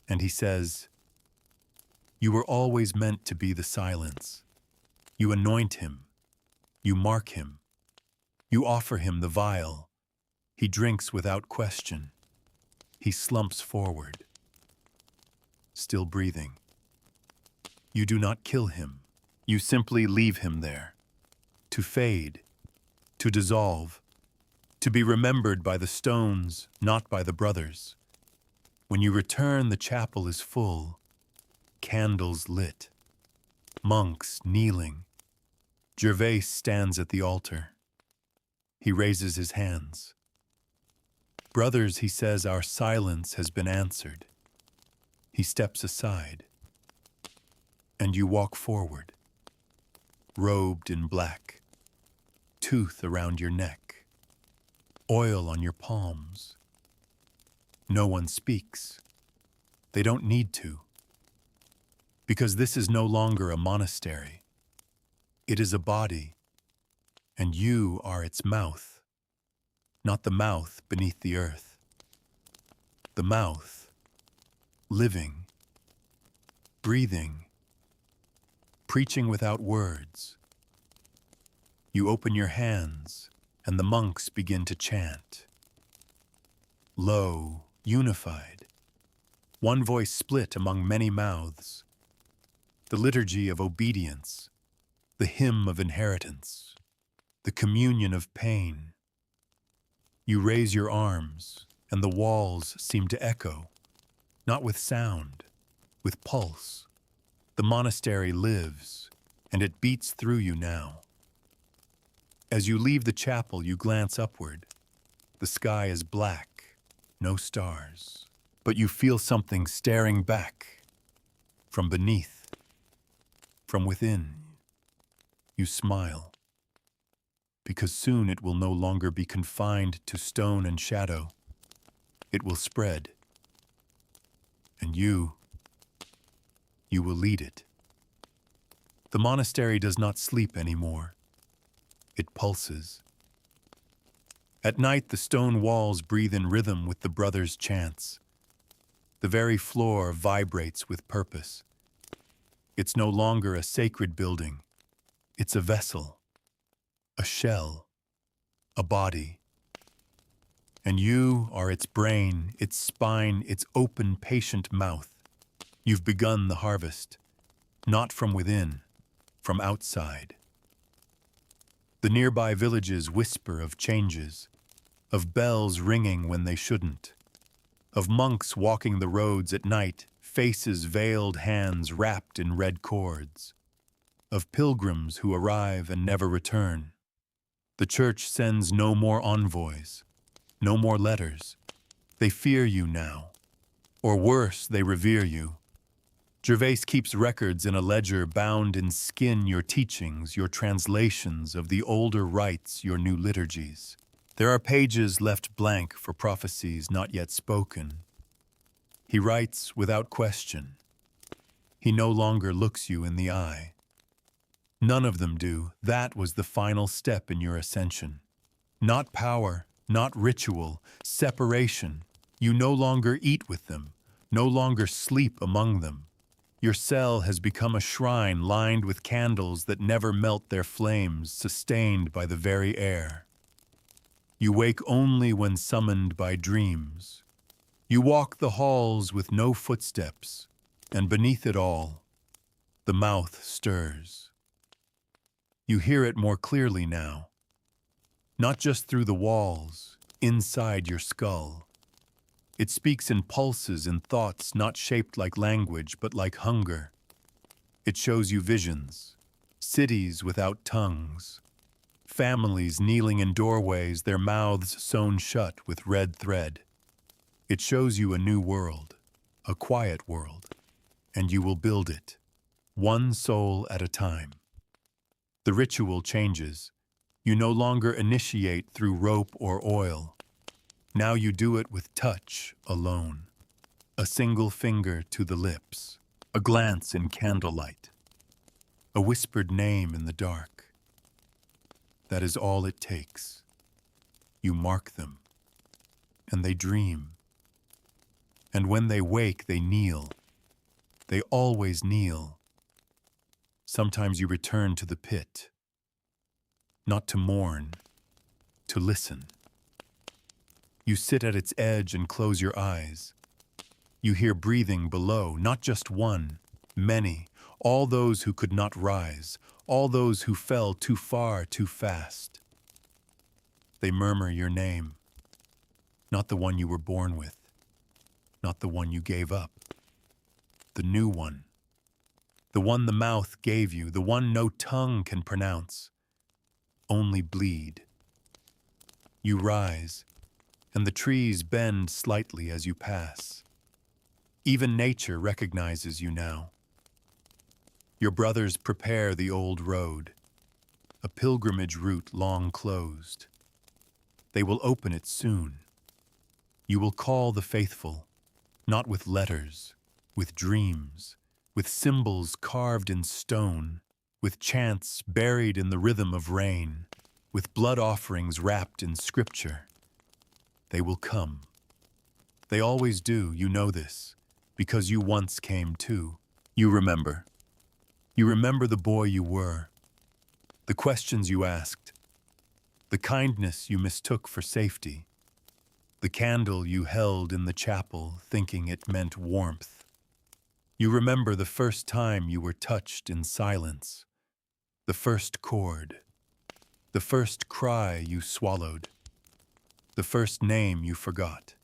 A: And he says, you were always meant to be the silence. You anoint him. You mark him. You offer him the vial. He drinks without question. He slumps forward, still breathing. You do not kill him. You simply leave him there, to fade, to dissolve, to be remembered by the stones, not by the brothers. When you return, the chapel is full, candles lit, monks kneeling. Gervais stands at the altar. He raises his hands. Brothers, he says, our silence has been answered. He steps aside. And you walk forward, robed in black, tooth around your neck, oil on your palms. No one speaks. They don't need to. Because this is no longer a monastery. It is a body, and you are its mouth, not the mouth beneath the earth. The mouth, living, breathing, preaching without words. You open your hands, and the monks begin to chant. Low, unified, one voice split among many mouths. The liturgy of obedience, the hymn of inheritance, the communion of pain. You raise your arms, and the walls seem to echo, not with sound, with pulse. The monastery lives, and it beats through you now. As you leave the chapel, you glance upward. The sky is black, no stars, but you feel something staring back from beneath, from within. You smile, because soon it will no longer be confined to stone and shadow. It will spread, and you will lead it. The monastery does not sleep anymore. It pulses. At night, the stone walls breathe in rhythm with the brothers' chants. The very floor vibrates with purpose. It's no longer a sacred building. It's a vessel, a shell, a body. And you are its brain, its spine, its open, patient mouth. You've begun the harvest, not from within, from outside. The nearby villages whisper of changes, of bells ringing when they shouldn't, of monks walking the roads at night, faces veiled, hands wrapped in red cords, of pilgrims who arrive and never return. The church sends no more envoys, no more letters. They fear you now, or worse, they revere you. Gervais keeps records in a ledger bound in skin, your teachings, your translations of the older rites, your new liturgies. There are pages left blank for prophecies not yet spoken. He writes without question. He no longer looks you in the eye. None of them do. That was the final step in your ascension. Not power, not ritual, separation. You no longer eat with them, no longer sleep among them. Your cell has become a shrine lined with candles that never melt their flames, sustained by the very air. You wake only when summoned by dreams. You walk the halls with no footsteps, and beneath it all, the mouth stirs. You hear it more clearly now, not just through the walls, inside your skull. It speaks in pulses and thoughts not shaped like language, but like hunger. It shows you visions, cities without tongues, families kneeling in doorways, their mouths sewn shut with red thread. It shows you a new world, a quiet world, and you will build it, one soul at a time. The ritual changes. You no longer initiate through rope or oil. Now you do it with touch alone. A single finger to the lips, a glance in candlelight, a whispered name in the dark. That is all it takes. You mark them, and they dream. And when they wake, they kneel. They always kneel. Sometimes you return to the pit, not to mourn, to listen. You sit at its edge and close your eyes. You hear breathing below, not just one, many, all those who could not rise, all those who fell too far, too fast. They murmur your name, not the one you were born with, not the one you gave up, the new one, the one the mouth gave you, the one no tongue can pronounce, only bleed. You rise, and the trees bend slightly as you pass. Even nature recognizes you now. Your brothers prepare the old road, a pilgrimage route long closed. They will open it soon. You will call the faithful, not with letters, with dreams, with symbols carved in stone, with chants buried in the rhythm of rain, with blood offerings wrapped in scripture. They will come. They always do, you know this, because you once came too. You remember. You remember the boy you were, the questions you asked, the kindness you mistook for safety, the candle you held in the chapel thinking it meant warmth. You remember the first time you were touched in silence, the first chord, the first cry you swallowed, the first name you forgot.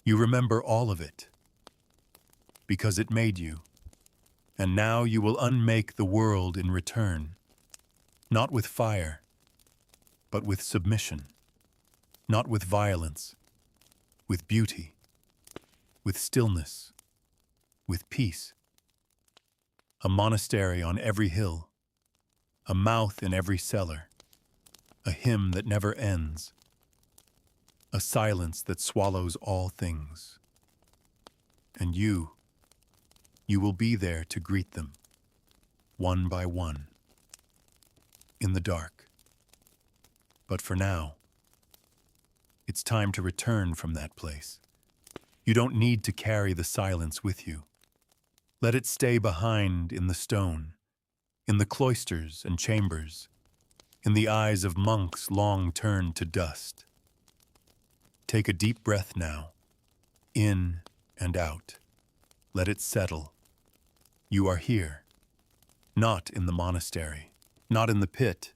A: You remember all of it, because it made you. And now you will unmake the world in return, not with fire, but with submission, not with violence, with beauty, with stillness, with peace. A monastery on every hill, a mouth in every cellar, a hymn that never ends, a silence that swallows all things. And you will be there to greet them, one by one, in the dark. But for now, it's time to return from that place. You don't need to carry the silence with you. Let it stay behind in the stone, in the cloisters and chambers, in the eyes of monks long turned to dust. Take a deep breath now, in and out. Let it settle. You are here, not in the monastery, not in the pit.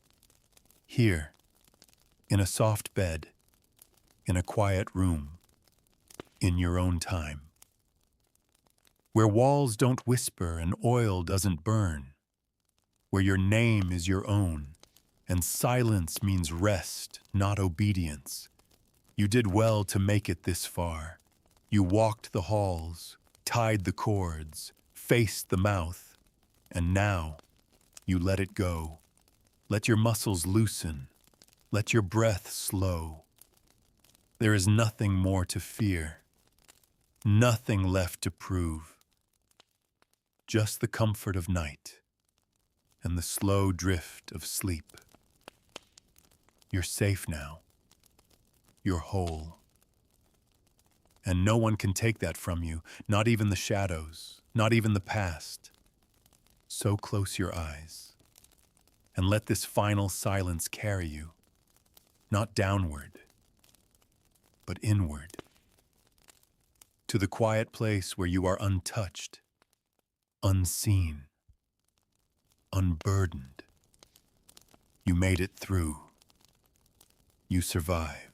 A: Here, in a soft bed, in a quiet room, in your own time. Where walls don't whisper and oil doesn't burn. Where your name is your own, and silence means rest, not obedience. You did well to make it this far. You walked the halls, tied the cords, faced the mouth, and now you let it go. Let your muscles loosen. Let your breath slow. There is nothing more to fear, nothing left to prove. Just the comfort of night and the slow drift of sleep. You're safe now. You're whole. And no one can take that from you, not even the shadows, not even the past. So close your eyes, and let this final silence carry you, not downward, but inward, to the quiet place where you are untouched, unseen, unburdened. You made it through. You survived.